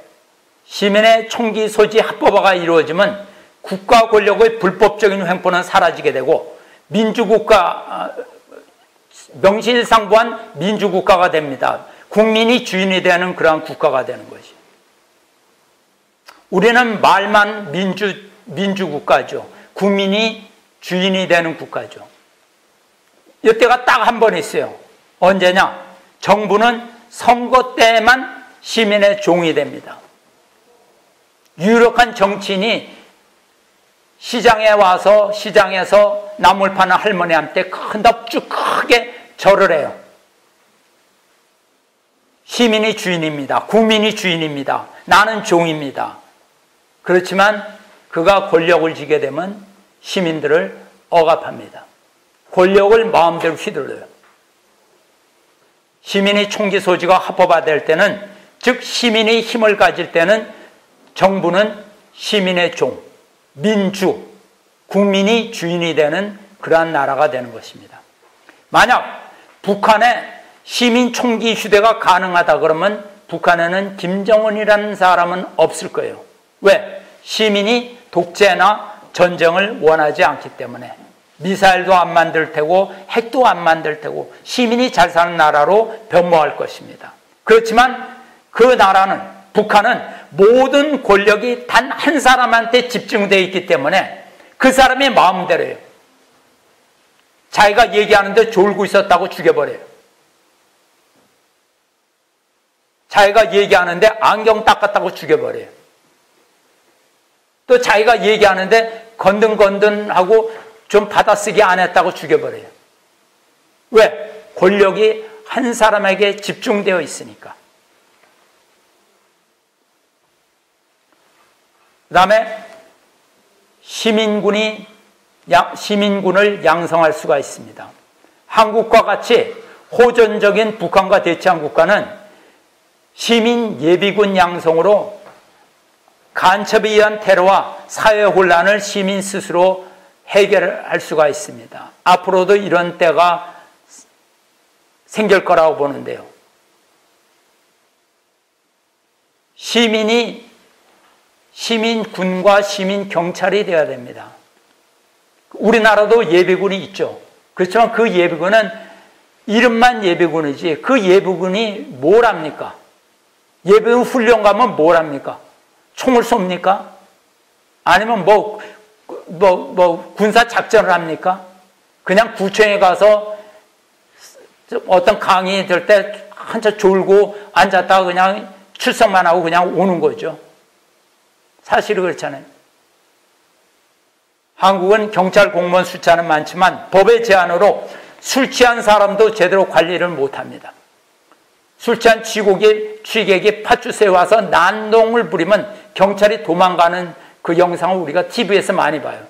[SPEAKER 1] 시민의 총기 소지 합법화가 이루어지면 국가 권력의 불법적인 횡포는 사라지게 되고 민주국가, 명실상부한 민주국가가 됩니다. 국민이 주인이 되는 그러한 국가가 되는 것이죠. 우리는 말만 민주국가죠. 국민이 주인이 되는 국가죠. 이때가 딱 한 번 있어요. 언제냐? 정부는 선거 때만 시민의 종이 됩니다. 유력한 정치인이 시장에 와서 시장에서 나물 파는 할머니한테 큰 덕주 크게 절을 해요. 시민이 주인입니다. 국민이 주인입니다. 나는 종입니다. 그렇지만 그가 권력을 쥐게 되면 시민들을 억압합니다. 권력을 마음대로 휘둘러요. 시민이 총기 소지가 합법화될 때는, 즉 시민이 힘을 가질 때는 정부는 시민의 종, 민주, 국민이 주인이 되는 그러한 나라가 되는 것입니다. 만약 북한에 시민 총기 휴대가 가능하다 그러면 북한에는 김정은이라는 사람은 없을 거예요. 왜? 시민이 독재나 전쟁을 원하지 않기 때문에. 미사일도 안 만들 테고 핵도 안 만들 테고 시민이 잘 사는 나라로 변모할 것입니다. 그렇지만 그 나라는, 북한은 모든 권력이 단 한 사람한테 집중되어 있기 때문에 그 사람의 마음대로예요. 자기가 얘기하는데 졸고 있었다고 죽여버려요. 자기가 얘기하는데 안경 닦았다고 죽여버려요. 또 자기가 얘기하는데 건든건든하고 좀 받아쓰기 안 했다고 죽여버려요. 왜? 권력이 한 사람에게 집중되어 있으니까. 그 다음에 시민군을 양성할 수가 있습니다. 한국과 같이 호전적인 북한과 대치한 국가는 시민 예비군 양성으로 간첩에 의한 테러와 사회 혼란을 시민 스스로 해결할 수가 있습니다. 앞으로도 이런 때가 생길 거라고 보는데요. 시민군과 시민경찰이 되어야 됩니다. 우리나라도 예비군이 있죠. 그렇지만 그 예비군은 이름만 예비군이지 그 예비군이 뭘 합니까? 예비군 훈련 가면 뭘 합니까? 총을 쏩니까? 아니면 군사 작전을 합니까? 그냥 구청에 가서 어떤 강의 들 때 한참 졸고 앉았다가 그냥 출석만 하고 그냥 오는 거죠. 사실은 그렇잖아요. 한국은 경찰 공무원 숫자는 많지만 법의 제한으로 술 취한 사람도 제대로 관리를 못합니다. 술 취한 취객이 팥주스에 와서 난동을 부리면 경찰이 도망가는 그 영상을 우리가 TV에서 많이 봐요.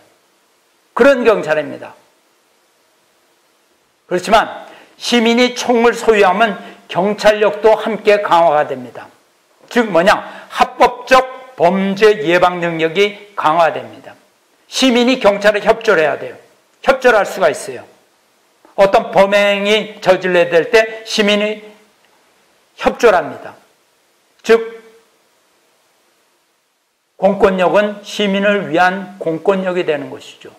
[SPEAKER 1] 그런 경찰입니다. 그렇지만 시민이 총을 소유하면 경찰력도 함께 강화가 됩니다. 즉 뭐냐? 합법적 범죄 예방 능력이 강화됩니다. 시민이 경찰에 협조를 해야 돼요. 협조를 할 수가 있어요. 어떤 범행이 저질러야 될 때 시민이 협조를 합니다. 즉 공권력은 시민을 위한 공권력이 되는 것이죠.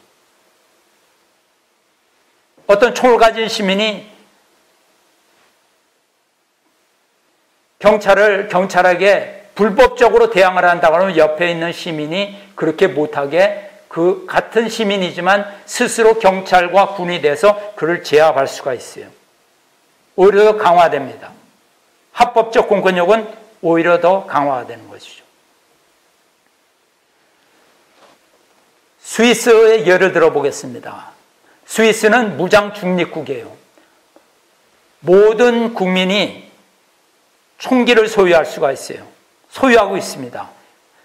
[SPEAKER 1] 어떤 총을 가진 시민이 경찰에게 불법적으로 대항을 한다고 하면 옆에 있는 시민이 그렇게 못하게 그 같은 시민이지만 스스로 경찰과 군이 돼서 그를 제압할 수가 있어요. 오히려 더 강화됩니다. 합법적 공권력은 오히려 더 강화가 되는 것이죠. 스위스의 예를 들어보겠습니다. 스위스는 무장 중립국이에요. 모든 국민이 총기를 소유할 수가 있어요. 소유하고 있습니다.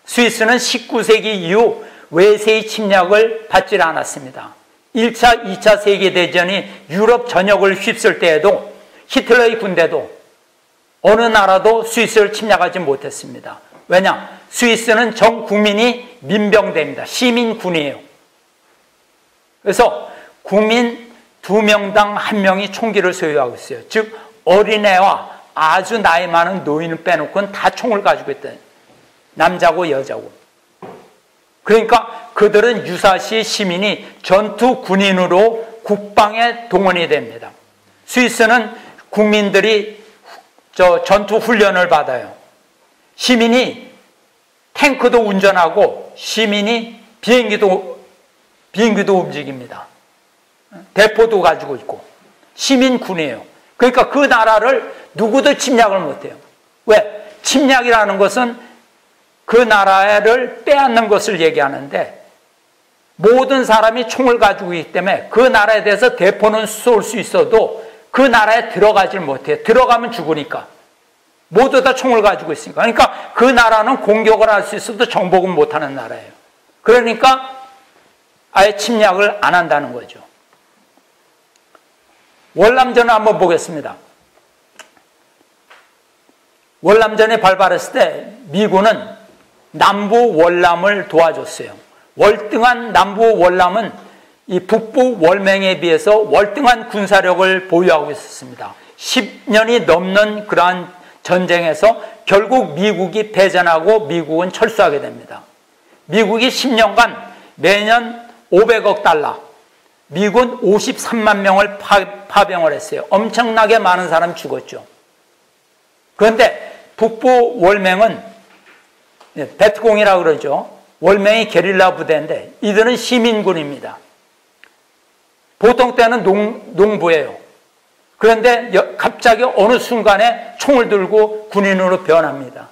[SPEAKER 1] 스위스는 19세기 이후 외세의 침략을 받지 않았습니다. 1차, 2차 세계대전이 유럽 전역을 휩쓸 때에도 히틀러의 군대도 어느 나라도 스위스를 침략하지 못했습니다. 왜냐? 스위스는 전 국민이 민병대입니다. 시민군이에요. 그래서 국민 2명당 1명이 총기를 소유하고 있어요. 즉 어린애와 아주 나이 많은 노인을 빼놓고는 다 총을 가지고 있다. 남자고 여자고. 그러니까 그들은 유사시 시민이 전투 군인으로 국방에 동원이 됩니다. 스위스는 국민들이 전투 훈련을 받아요. 시민이 탱크도 운전하고 시민이 비행기도 움직입니다. 대포도 가지고 있고 시민군이에요. 그러니까 그 나라를 누구도 침략을 못해요. 왜? 침략이라는 것은 그 나라를 빼앗는 것을 얘기하는데 모든 사람이 총을 가지고 있기 때문에 그 나라에 대해서 대포는 쏠 수 있어도 그 나라에 들어가질 못해요. 들어가면 죽으니까. 모두 다 총을 가지고 있으니까. 그러니까 그 나라는 공격을 할 수 있어도 정복은 못하는 나라예요. 그러니까 아예 침략을 안 한다는 거죠. 월남전을 한번 보겠습니다. 월남전이 발발했을 때 미군은 남부 월남을 도와줬어요. 월등한 남부 월남은 이 북부 월맹에 비해서 월등한 군사력을 보유하고 있었습니다. 10년이 넘는 그러한 전쟁에서 결국 미국이 패전하고 미국은 철수하게 됩니다. 미국이 10년간 매년 500억 달러, 미군 53만 명을 파병을 했어요. 엄청나게 많은 사람이 죽었죠. 그런데 북부 월맹은 베트공이라고 그러죠. 월맹이 게릴라 부대인데 이들은 시민군입니다. 보통 때는 농부예요. 그런데 갑자기 어느 순간에 총을 들고 군인으로 변합니다.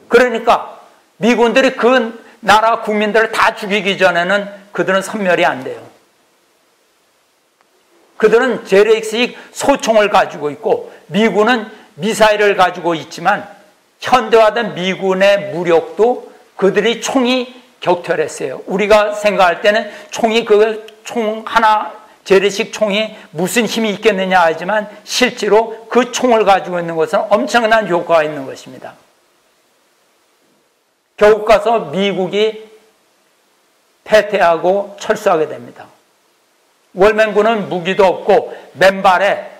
[SPEAKER 1] 그러니까 미군들이 그 나라 국민들을 다 죽이기 전에는 그들은 섬멸이 안 돼요. 그들은 재래식 소총을 가지고 있고 미군은 미사일을 가지고 있지만 현대화된 미군의 무력도 그들이 총이 격퇴했어요. 우리가 생각할 때는 총이 총 하나 재래식 총이 무슨 힘이 있겠느냐 하지만 실제로 그 총을 가지고 있는 것은 엄청난 효과가 있는 것입니다. 결국 가서 미국이 패퇴하고 철수하게 됩니다. 월맹군은 무기도 없고 맨발에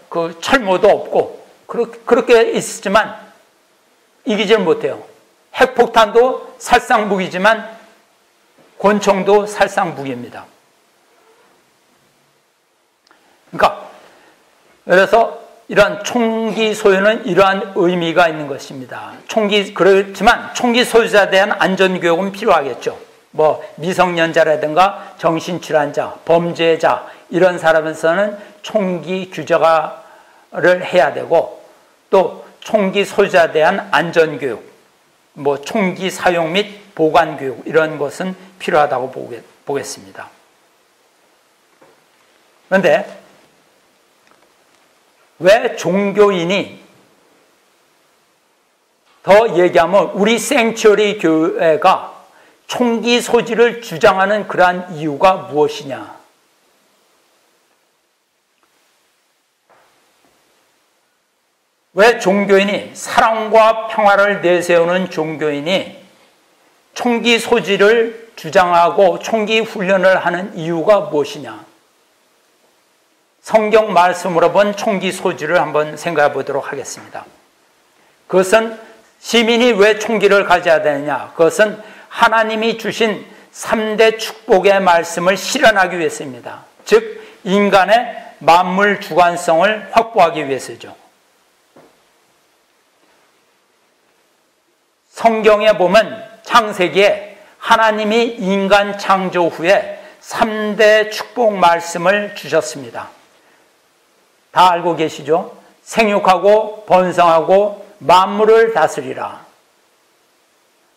[SPEAKER 1] 그 철모도 없고 그렇게 있었지만 이기질 못해요. 핵폭탄도 살상무기지만 권총도 살상무기입니다. 그러니까 그래서 이러한 총기 소유는 이러한 의미가 있는 것입니다. 그렇지만 총기 소유자에 대한 안전교육은 필요하겠죠. 뭐 미성년자라든가 정신질환자, 범죄자 이런 사람에서는 총기 규제를 해야 되고 또 총기 소유자에 대한 안전교육, 뭐 총기 사용 및 보관교육 이런 것은 필요하다고 보겠습니다. 그런데 왜 종교인이 더 얘기하면 우리 생츄어리 교회가 총기 소지를 주장하는 그러한 이유가 무엇이냐? 왜 종교인이 사랑과 평화를 내세우는 종교인이 총기 소지를 주장하고 총기 훈련을 하는 이유가 무엇이냐? 성경 말씀으로 본 총기 소지를 한번 생각해 보도록 하겠습니다. 그것은 시민이 왜 총기를 가져야 되느냐? 그것은 하나님이 주신 3대 축복의 말씀을 실현하기 위해서입니다. 즉 인간의 만물 주관성을 확보하기 위해서죠. 성경에 보면 창세기에 하나님이 인간 창조 후에 3대 축복 말씀을 주셨습니다. 다 알고 계시죠? 생육하고 번성하고 만물을 다스리라.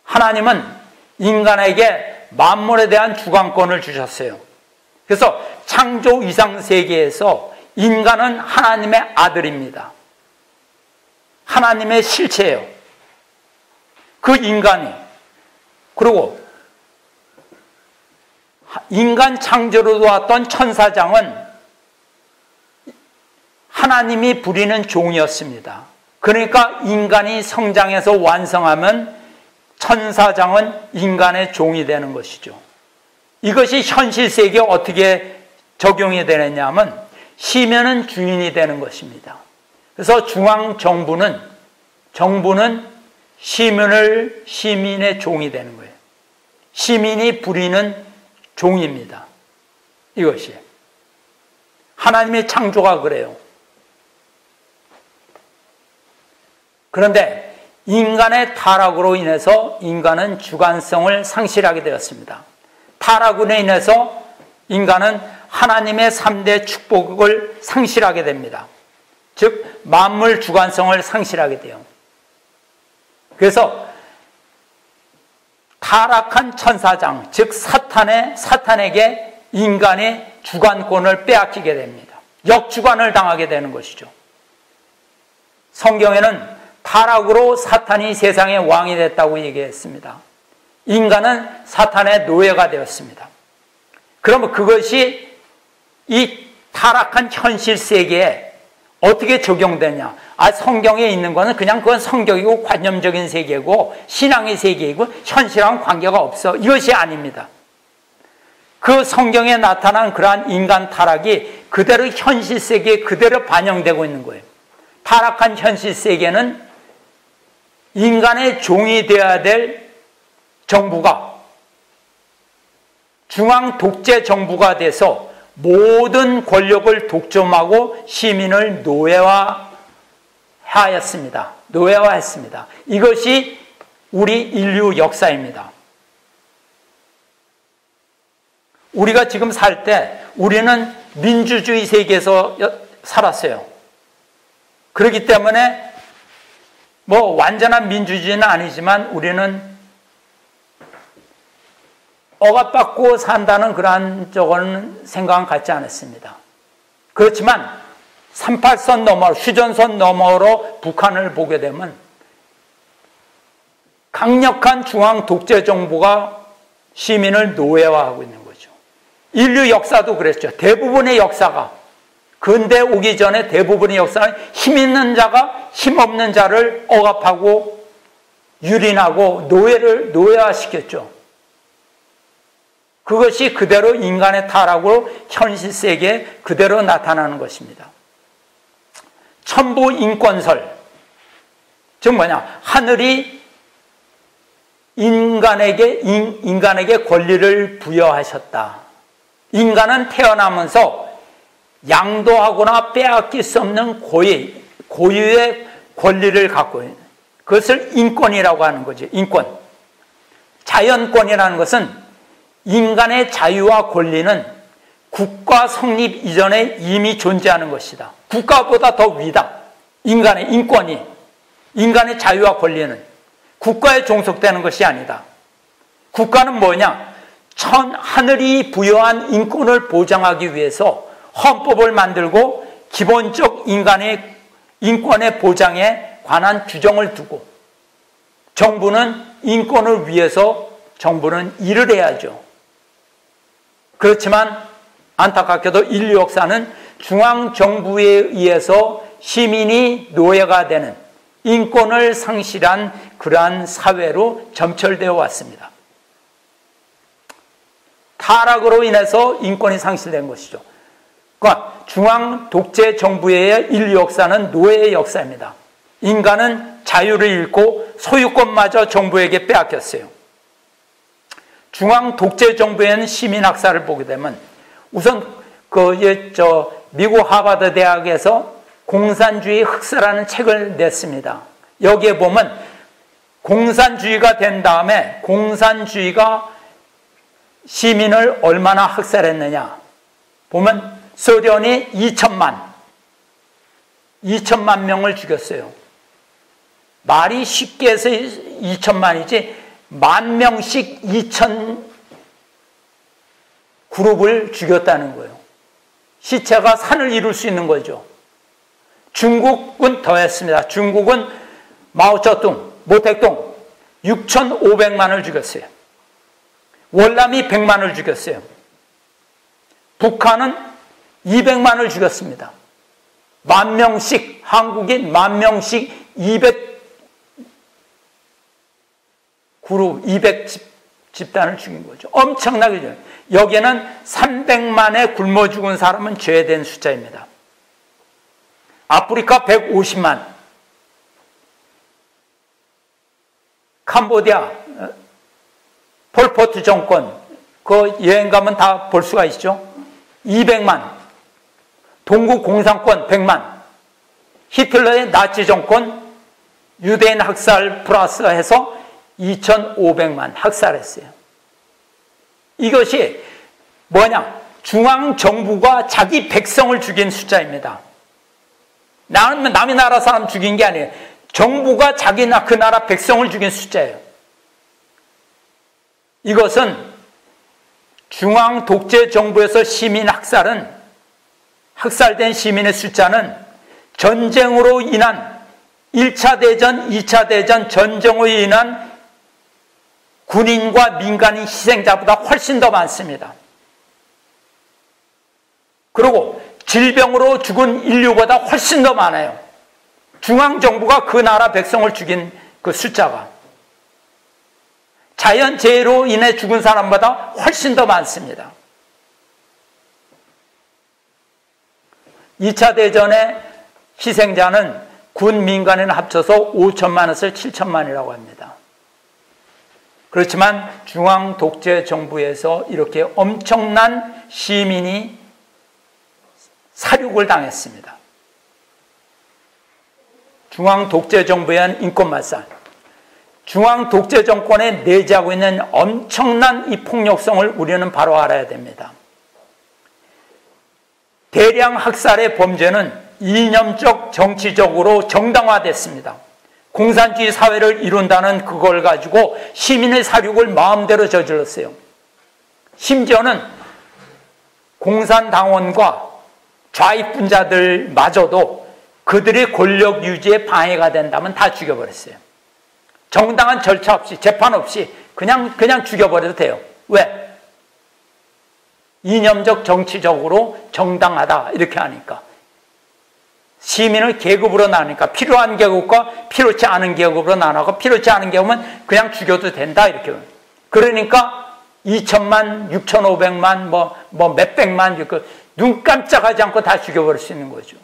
[SPEAKER 1] 하나님은 인간에게 만물에 대한 주관권을 주셨어요. 그래서 창조 이상 세계에서 인간은 하나님의 아들입니다. 하나님의 실체예요. 그 인간이. 그리고 인간 창조로 왔던 천사장은 하나님이 부리는 종이었습니다. 그러니까 인간이 성장해서 완성하면 천사장은 인간의 종이 되는 것이죠. 이것이 현실 세계에 어떻게 적용이 되느냐면 시민은 주인이 되는 것입니다. 그래서 중앙정부는 시민의 종이 되는 거예요. 시민이 부리는 종입니다. 이것이 하나님의 창조가 그래요. 그런데 인간의 타락으로 인해서 인간은 주관성을 상실하게 되었습니다. 타락으로 인해서 인간은 하나님의 3대 축복을 상실하게 됩니다. 즉 만물 주관성을 상실하게 돼요. 그래서 타락한 천사장, 즉 사탄에게 인간의 주관권을 빼앗기게 됩니다. 역주관을 당하게 되는 것이죠. 성경에는 타락으로 사탄이 세상의 왕이 됐다고 얘기했습니다. 인간은 사탄의 노예가 되었습니다. 그러면 그것이 이 타락한 현실 세계에 어떻게 적용되냐? 성경에 있는 거는 그냥 그건 성경이고 관념적인 세계고 신앙의 세계이고 현실하고는 관계가 없어. 이것이 아닙니다. 그 성경에 나타난 그러한 인간 타락이 그대로 현실 세계에 그대로 반영되고 있는 거예요. 타락한 현실 세계는 인간의 종이 되어야 될 정부가 중앙 독재 정부가 돼서 모든 권력을 독점하고 시민을 노예화하였습니다. 노예화했습니다. 이것이 우리 인류 역사입니다. 우리가 지금 살 때 우리는 민주주의 세계에서 살았어요. 그렇기 때문에 완전한 민주주의는 아니지만 우리는 억압받고 산다는 그러한 생각은 갖지 않았습니다. 그렇지만 38선 너머, 휴전선 너머로 북한을 보게 되면 강력한 중앙 독재 정부가 시민을 노예화하고 있는 거죠. 인류 역사도 그랬죠. 대부분의 역사가, 근대 오기 전에 대부분의 역사는 힘 있는 자가 힘 없는 자를 억압하고 유린하고 노예화시켰죠. 그것이 그대로 인간의 타락으로 현실 세계에 그대로 나타나는 것입니다. 천부 인권설, 즉 하늘이 인간에게 권리를 부여하셨다. 인간은 태어나면서 양도하거나 빼앗길 수 없는 고유의 권리를 갖고 있는, 그것을 인권이라고 하는 거죠. 인권. 자연권이라는 것은 인간의 자유와 권리는 국가 성립 이전에 이미 존재하는 것이다. 국가보다 더 위다. 인간의 인권이, 인간의 자유와 권리는 국가에 종속되는 것이 아니다. 국가는 뭐냐? 하늘이 부여한 인권을 보장하기 위해서 헌법을 만들고 기본적 인간의 인권의 보장에 관한 규정을 두고, 정부는 인권을 위해서 정부는 일을 해야죠. 그렇지만 안타깝게도 인류 역사는 중앙정부에 의해서 시민이 노예가 되는, 인권을 상실한 그러한 사회로 점철되어 왔습니다. 타락으로 인해서 인권이 상실된 것이죠. 그러니까 중앙 독재 정부의 인류 역사는 노예의 역사입니다. 인간은 자유를 잃고 소유권마저 정부에게 빼앗겼어요. 중앙 독재 정부에는 시민 학살을 보게 되면, 우선 미국 하버드 대학에서 공산주의 흑사라는 책을 냈습니다. 여기에 보면 공산주의가 된 다음에 공산주의가 시민을 얼마나 학살했느냐 보면, 소련이 2천만 명을 죽였어요. 말이 쉽게 해서 2천만이지 10,000명씩 2,000 그룹을 죽였다는 거예요. 시체가 산을 이룰 수 있는 거죠. 중국은 더했습니다. 중국은 마오쩌둥, 모택동 6,500만을 죽였어요. 월남이 100만을 죽였어요. 북한은 200만을 죽였습니다. 10,000명씩, 한국인 10,000명씩 200집단을 죽인 거죠. 엄청나게 죽여요. 여기에는 300만에 굶어 죽은 사람은 제외된 숫자입니다. 아프리카 150만, 캄보디아 폴포트 정권, 그 여행 가면 다 볼 수가 있죠. 200만, 동구 공산권 100만, 히틀러의 나치 정권 유대인 학살 플러스해서 2,500만 학살했어요. 이것이 뭐냐? 중앙정부가 자기 백성을 죽인 숫자입니다. 남의 나라 사람 죽인 게 아니에요. 정부가 그 나라 백성을 죽인 숫자예요. 이것은 중앙 독재 정부에서 시민 학살된 시민의 숫자는 전쟁으로 인한 1차 대전, 2차 대전 전쟁으로 인한 군인과 민간인 희생자보다 훨씬 더 많습니다. 그리고 질병으로 죽은 인류보다 훨씬 더 많아요. 중앙정부가 그 나라 백성을 죽인 그 숫자가 자연재해로 인해 죽은 사람보다 훨씬 더 많습니다. 2차 대전의 희생자는 군 민간인 합쳐서 5천만에서 7천만이라고 합니다. 그렇지만 중앙 독재 정부에서 이렇게 엄청난 시민이 사륙을 당했습니다. 중앙 독재 정부에 의한 인권 말살, 중앙 독재 정권에 내재하고 있는 엄청난 이 폭력성을 우리는 바로 알아야 됩니다. 대량 학살의 범죄는 이념적 정치적으로 정당화됐습니다. 공산주의 사회를 이룬다는 그걸 가지고 시민의 사륙을 마음대로 저질렀어요. 심지어는 공산당원과 좌익분자들마저도 그들의 권력 유지에 방해가 된다면 다 죽여버렸어요. 정당한 절차 없이, 재판 없이 그냥 죽여버려도 돼요. 왜? 이념적 정치적으로 정당하다 이렇게 하니까. 시민을 계급으로 나누니까 필요한 계급과 필요치 않은 계급으로 나누고, 필요치 않은 계급은 그냥 죽여도 된다 이렇게. 그러니까 2천만, 6,500만, 뭐 몇백만, 눈 깜짝하지 않고 다 죽여버릴 수 있는 거죠.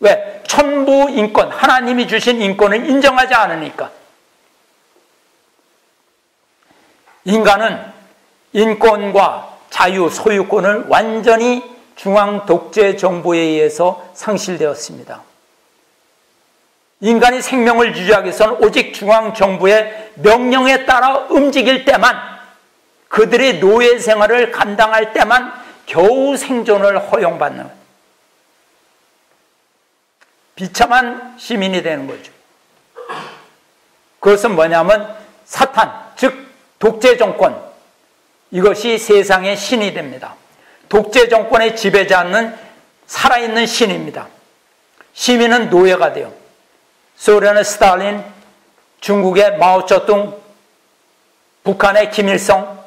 [SPEAKER 1] 왜? 천부 인권, 하나님이 주신 인권을 인정하지 않으니까. 인간은 인권과 자유, 소유권을 완전히 중앙 독재 정부에 의해서 상실되었습니다. 인간이 생명을 유지하기 위해서는 오직 중앙 정부의 명령에 따라 움직일 때만, 그들의 노예 생활을 감당할 때만 겨우 생존을 허용받는 비참한 시민이 되는 거죠. 그것은 뭐냐면 사탄, 즉 독재 정권, 이것이 세상의 신이 됩니다. 독재 정권의 지배자는 살아있는 신입니다. 시민은 노예가 돼요. 소련의 스탈린, 중국의 마오쩌둥, 북한의 김일성,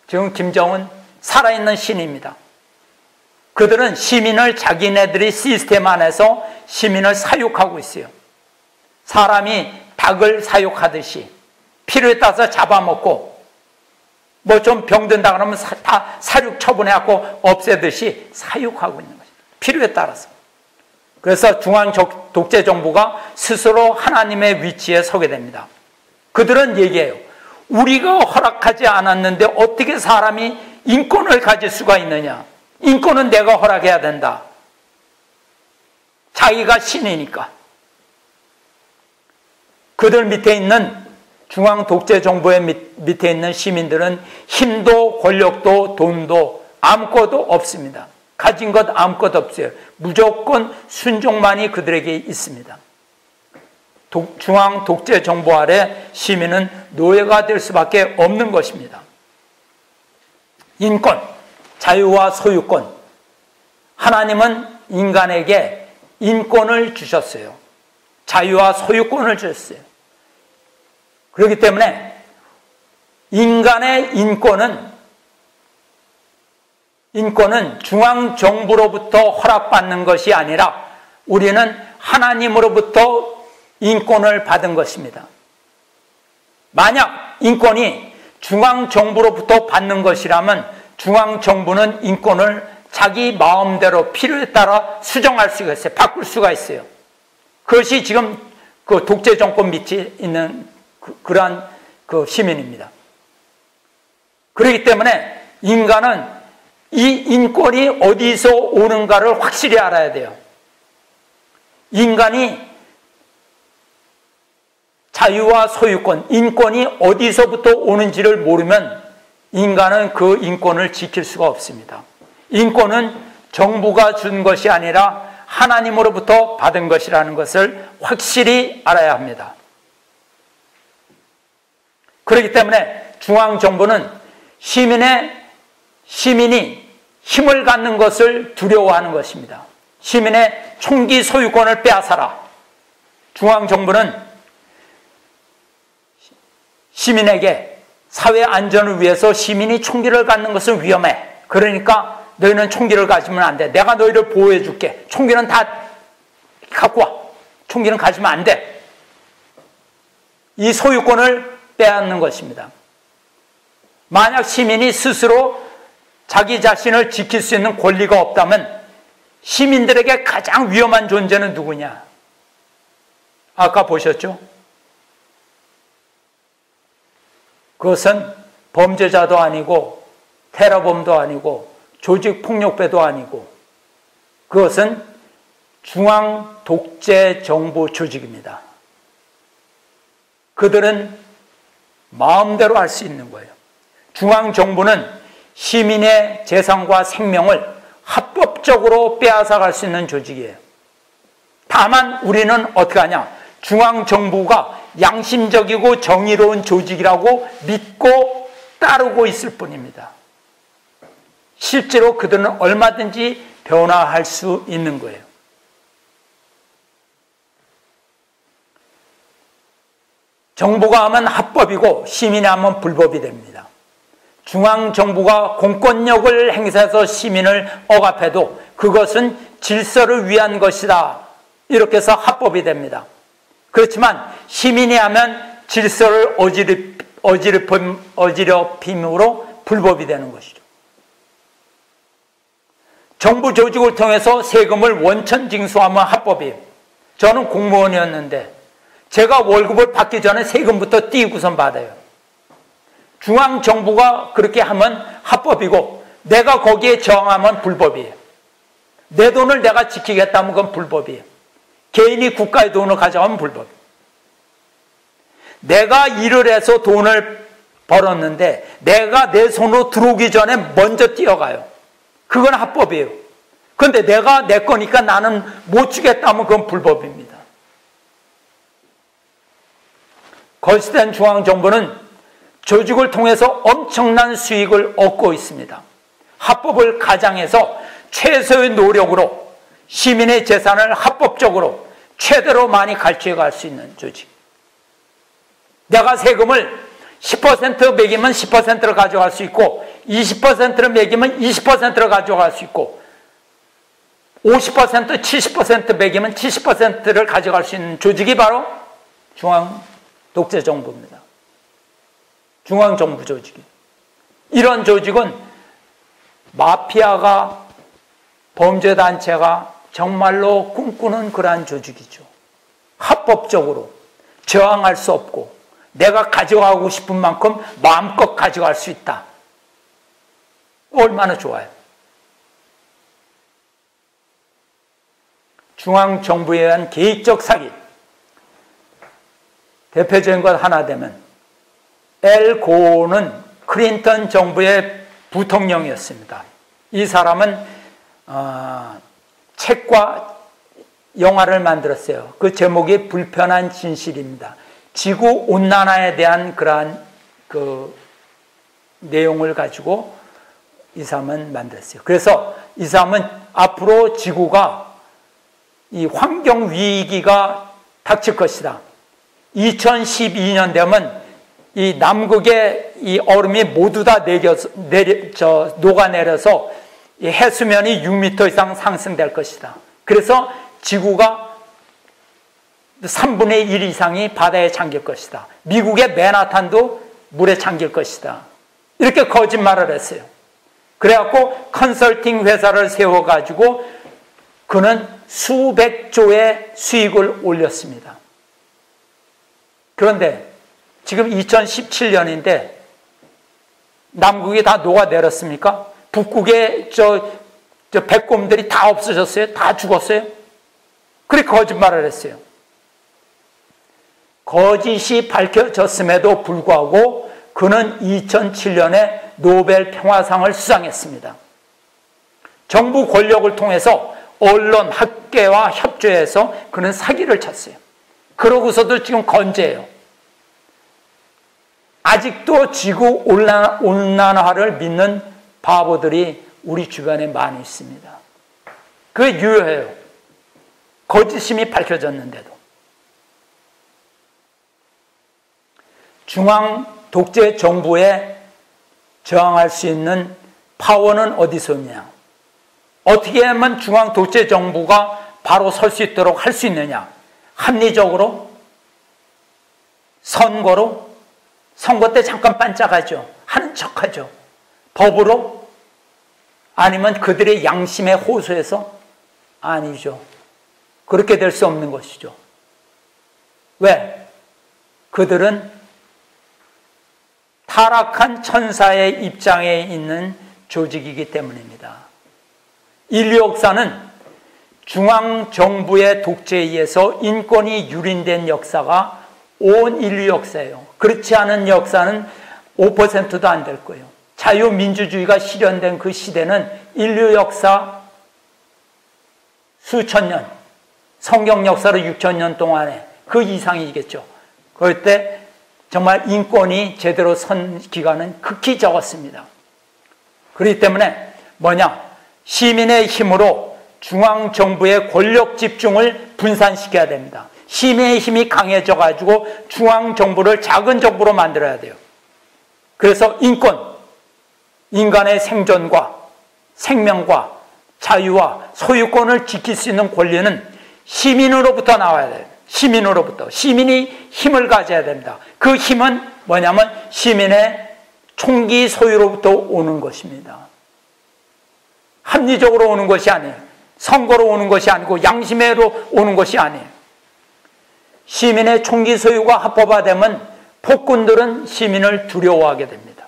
[SPEAKER 1] 지금 김정은, 살아있는 신입니다. 그들은 시민을 자기네들의 시스템 안에서 시민을 사육하고 있어요. 사람이 닭을 사육하듯이 필요에 따라서 잡아먹고, 뭐 좀 병든다 그러면 다 사육 처분해갖고 없애듯이 사육하고 있는 것입니다. 필요에 따라서. 그래서 중앙 독재 정부가 스스로 하나님의 위치에 서게 됩니다. 그들은 얘기해요. 우리가 허락하지 않았는데 어떻게 사람이 인권을 가질 수가 있느냐. 인권은 내가 허락해야 된다. 자기가 신이니까. 그들 밑에 있는 중앙 독재 정부의 밑에 있는 시민들은 힘도 권력도 돈도 아무것도 없습니다. 가진 것 아무것도 없어요. 무조건 순종만이 그들에게 있습니다. 중앙 독재 정부 아래 시민은 노예가 될 수밖에 없는 것입니다. 인권, 자유와 소유권. 하나님은 인간에게 인권을 주셨어요. 자유와 소유권을 주셨어요. 그렇기 때문에 인간의 인권은 중앙정부로부터 허락받는 것이 아니라 우리는 하나님으로부터 인권을 받은 것입니다. 만약 인권이 중앙정부로부터 받는 것이라면 중앙정부는 인권을 자기 마음대로 필요에 따라 수정할 수가 있어요. 바꿀 수가 있어요. 그것이 지금 그 독재 정권 밑에 있는 그러한 그 시민입니다. 그렇기 때문에 인간은 이 인권이 어디서 오는가를 확실히 알아야 돼요. 인간이 자유와 소유권, 인권이 어디서부터 오는지를 모르면 인간은 그 인권을 지킬 수가 없습니다. 인권은 정부가 준 것이 아니라 하나님으로부터 받은 것이라는 것을 확실히 알아야 합니다. 그렇기 때문에 중앙정부는 시민이 힘을 갖는 것을 두려워하는 것입니다. 시민의 총기 소유권을 빼앗아라. 중앙정부는 시민에게 사회 안전을 위해서 시민이 총기를 갖는 것은 위험해. 그러니까 너희는 총기를 가지면 안 돼. 내가 너희를 보호해 줄게. 총기는 다 갖고 와. 총기는 가지면 안 돼. 이 소유권을 빼앗는 것입니다. 만약 시민이 스스로 자기 자신을 지킬 수 있는 권리가 없다면 시민들에게 가장 위험한 존재는 누구냐? 아까 보셨죠? 그것은 범죄자도 아니고 테러범도 아니고 조직폭력배도 아니고 그것은 중앙 독재 정부 조직입니다. 그들은 마음대로 할 수 있는 거예요. 중앙정부는 시민의 재산과 생명을 합법적으로 빼앗아갈 수 있는 조직이에요. 다만 우리는 어떻게 하냐? 중앙정부가 양심적이고 정의로운 조직이라고 믿고 따르고 있을 뿐입니다. 실제로 그들은 얼마든지 변화할 수 있는 거예요. 정부가 하면 합법이고 시민이 하면 불법이 됩니다. 중앙정부가 공권력을 행사해서 시민을 억압해도 그것은 질서를 위한 것이다. 이렇게 해서 합법이 됩니다. 그렇지만 시민이 하면 질서를 어지럽힘으로 불법이 되는 것이죠. 정부 조직을 통해서 세금을 원천 징수하면 합법이에요. 저는 공무원이었는데 제가 월급을 받기 전에 세금부터 띄고선 받아요. 중앙정부가 그렇게 하면 합법이고 내가 거기에 저항하면 불법이에요. 내 돈을 내가 지키겠다면 그건 불법이에요. 개인이 국가의 돈을 가져가면 불법이에요. 내가 일을 해서 돈을 벌었는데 내가 내 손으로 들어오기 전에 먼저 뛰어가요. 그건 합법이에요. 그런데 내가 내 거니까 나는 못 주겠다면 그건 불법입니다. 거짓된 중앙정부는 조직을 통해서 엄청난 수익을 얻고 있습니다. 합법을 가장해서 최소의 노력으로 시민의 재산을 합법적으로 최대로 많이 갈취해 갈 수 있는 조직. 내가 세금을 10% 매기면 10%를 가져갈 수 있고 20%를 매기면 20%를 가져갈 수 있고 50%, 70% 매기면 70%를 가져갈 수 있는 조직이 바로 중앙독재정부입니다. 중앙정부 조직이. 이런 조직은 마피아가 범죄단체가 정말로 꿈꾸는 그러한 조직이죠. 합법적으로 저항할 수 없고 내가 가져가고 싶은 만큼 마음껏 가져갈 수 있다. 얼마나 좋아요. 중앙정부에 의한 계획적 사기. 대표적인 것 하나 되면 엘 고어는 클린턴 정부의 부통령이었습니다. 이 사람은 책과 영화를 만들었어요. 그 제목이 불편한 진실입니다. 지구 온난화에 대한 그러한 그 내용을 가지고 이 사람은 만들었어요. 그래서 이 사람은 앞으로 지구가 이 환경 위기가 닥칠 것이다. 2012년 되면 이 남극의 이 얼음이 모두 다 녹아내려서 이 해수면이 6m 이상 상승될 것이다. 그래서 지구가 3분의 1 이상이 바다에 잠길 것이다. 미국의 맨하탄도 물에 잠길 것이다. 이렇게 거짓말을 했어요. 그래갖고 컨설팅 회사를 세워가지고 그는 수백조의 수익을 올렸습니다. 그런데 지금 2017년인데 남극이 다 녹아내렸습니까? 북극의 백곰들이 다 없어졌어요? 다 죽었어요? 그렇게 거짓말을 했어요. 거짓이 밝혀졌음에도 불구하고 그는 2007년에 노벨 평화상을 수상했습니다. 정부 권력을 통해서 언론, 학계와 협조해서 그는 사기를 쳤어요. 그러고서도 지금 건재해요. 아직도 지구 온난화를 믿는 바보들이 우리 주변에 많이 있습니다. 그게 유효해요. 거짓임이 밝혀졌는데도. 중앙 독재 정부에 저항할 수 있는 파워는 어디서 오냐? 어떻게 하면 중앙 독재 정부가 바로 설 수 있도록 할 수 있느냐? 합리적으로? 선거로? 선거 때 잠깐 반짝하죠. 하는 척하죠. 법으로? 아니면 그들의 양심에 호소해서? 아니죠. 그렇게 될 수 없는 것이죠. 왜? 그들은 타락한 천사의 입장에 있는 조직이기 때문입니다. 인류 역사는 중앙정부의 독재에 의해서 인권이 유린된 역사가 온 인류 역사예요. 그렇지 않은 역사는 5%도 안 될 거예요. 자유민주주의가 실현된 그 시대는 인류 역사 수천 년, 성경 역사로 6,000년 동안에 그 이상이겠죠. 그럴 때 정말 인권이 제대로 선 기간은 극히 적었습니다. 그렇기 때문에 시민의 힘으로 중앙정부의 권력 집중을 분산시켜야 됩니다. 시민의 힘이 강해져가지고 중앙정부를 작은 정부로 만들어야 돼요. 그래서 인간의 생존과 생명과 자유와 소유권을 지킬 수 있는 권리는 시민으로부터 나와야 돼요. 시민이 힘을 가져야 됩니다. 그 힘은 시민의 총기 소유로부터 오는 것입니다. 합리적으로 오는 것이 아니에요. 선거로 오는 것이 아니고 양심으로 오는 것이 아니에요. 시민의 총기 소유가 합법화되면 폭군들은 시민을 두려워하게 됩니다.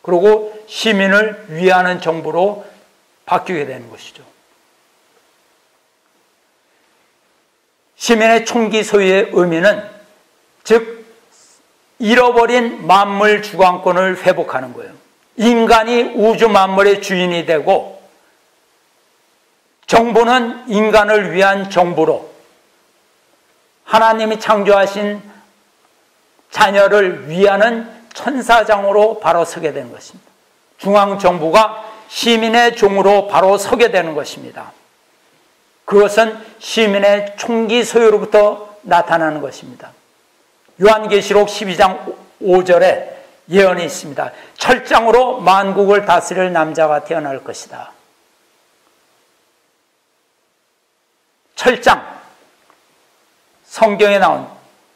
[SPEAKER 1] 그리고 시민을 위하는 정부로 바뀌게 되는 것이죠. 시민의 총기 소유의 의미는 즉 잃어버린 만물 주관권을 회복하는 거예요. 인간이 우주 만물의 주인이 되고 정부는 인간을 위한 정부로 하나님이 창조하신 자녀를 위하는 천사장으로 바로 서게 되는 것입니다. 중앙정부가 시민의 종으로 바로 서게 되는 것입니다. 그것은 시민의 총기 소유로부터 나타나는 것입니다. 요한계시록 12장 5절에 예언이 있습니다. 철장으로 만국을 다스릴 남자가 태어날 것이다. 철장, 성경에 나온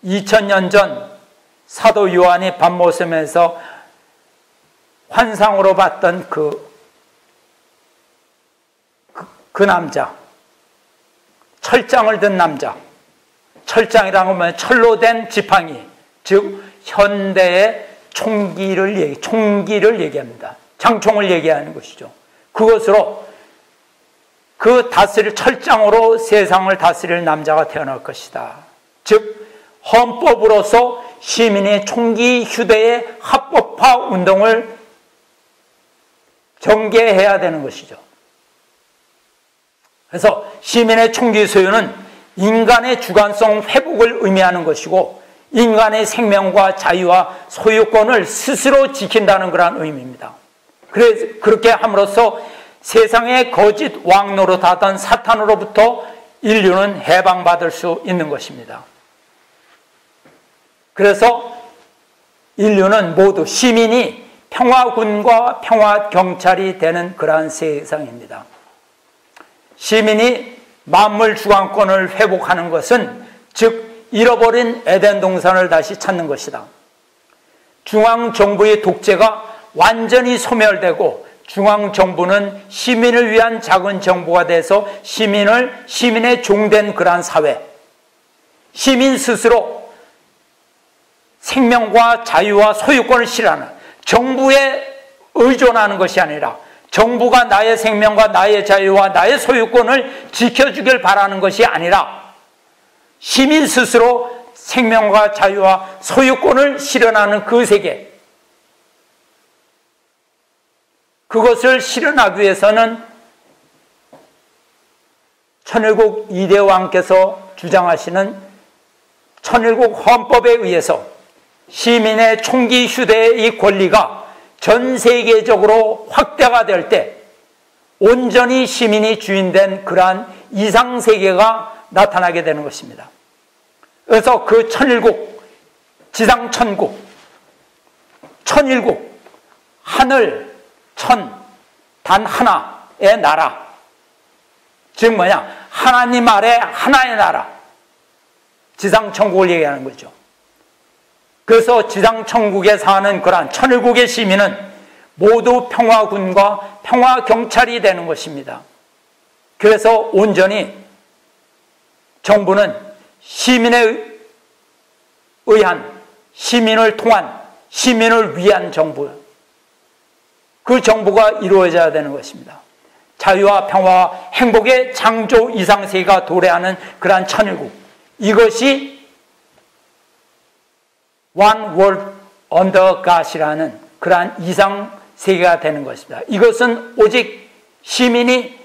[SPEAKER 1] 2000년 전 사도 요한이 밤모섬에서 환상으로 봤던 그 남자, 철장을 든 남자. 철장이라는 건 철로 된 지팡이, 즉 현대의 총기를 얘기합니다. 장총을 얘기하는 것이죠. 그것으로 철장으로 세상을 다스릴 남자가 태어날 것이다. 즉 헌법으로서 시민의 총기 휴대의 합법화 운동을 전개해야 되는 것이죠. 그래서 시민의 총기 소유는 인간의 주관성 회복을 의미하는 것이고 인간의 생명과 자유와 소유권을 스스로 지킨다는 그런 의미입니다. 그래서 그렇게 함으로써 세상의 거짓 왕 노릇하던 사탄으로부터 인류는 해방받을 수 있는 것입니다. 그래서 인류는 모두 시민이 평화군과 평화경찰이 되는 그러한 세상입니다. 시민이 만물 주관권을 회복하는 것은 즉 잃어버린 에덴 동산을 다시 찾는 것이다. 중앙정부의 독재가 완전히 소멸되고 중앙정부는 시민을 위한 작은 정부가 돼서 시민의 종된 그러한 사회, 시민 스스로 생명과 자유와 소유권을 실현하는 정부에 의존하는 것이 아니라 정부가 나의 생명과 나의 자유와 나의 소유권을 지켜주길 바라는 것이 아니라 시민 스스로 생명과 자유와 소유권을 실현하는 그 세계, 그것을 실현하기 위해서는 천일국 이대왕께서 주장하시는 천일국 헌법에 의해서 시민의 총기 휴대의 이 권리가 전 세계적으로 확대가 될 때 온전히 시민이 주인된 그러한 이상세계가 나타나게 되는 것입니다. 그래서 그 천일국, 지상천국, 천일국, 하늘, 천, 단 하나의 나라, 즉 뭐냐, 하나님 아래 하나의 나라, 지상천국을 얘기하는 거죠. 그래서 지상천국에 사는 그러한 천일국의 시민은 모두 평화군과 평화경찰이 되는 것입니다. 그래서 온전히 정부는 시민에 의한, 시민을 통한, 시민을 위한 정부, 그 정부가 이루어져야 되는 것입니다. 자유와 평화와 행복의 창조 이상세계가 도래하는 그러한 천일국, 이것이 One World Under God이라는 그러한 이상세계가 되는 것입니다. 이것은 오직 시민이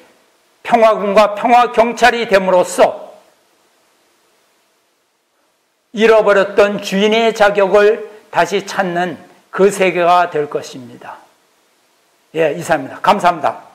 [SPEAKER 1] 평화군과 평화경찰이 됨으로써 잃어버렸던 주인의 자격을 다시 찾는 그 세계가 될 것입니다. 예, 이상입니다. 감사합니다.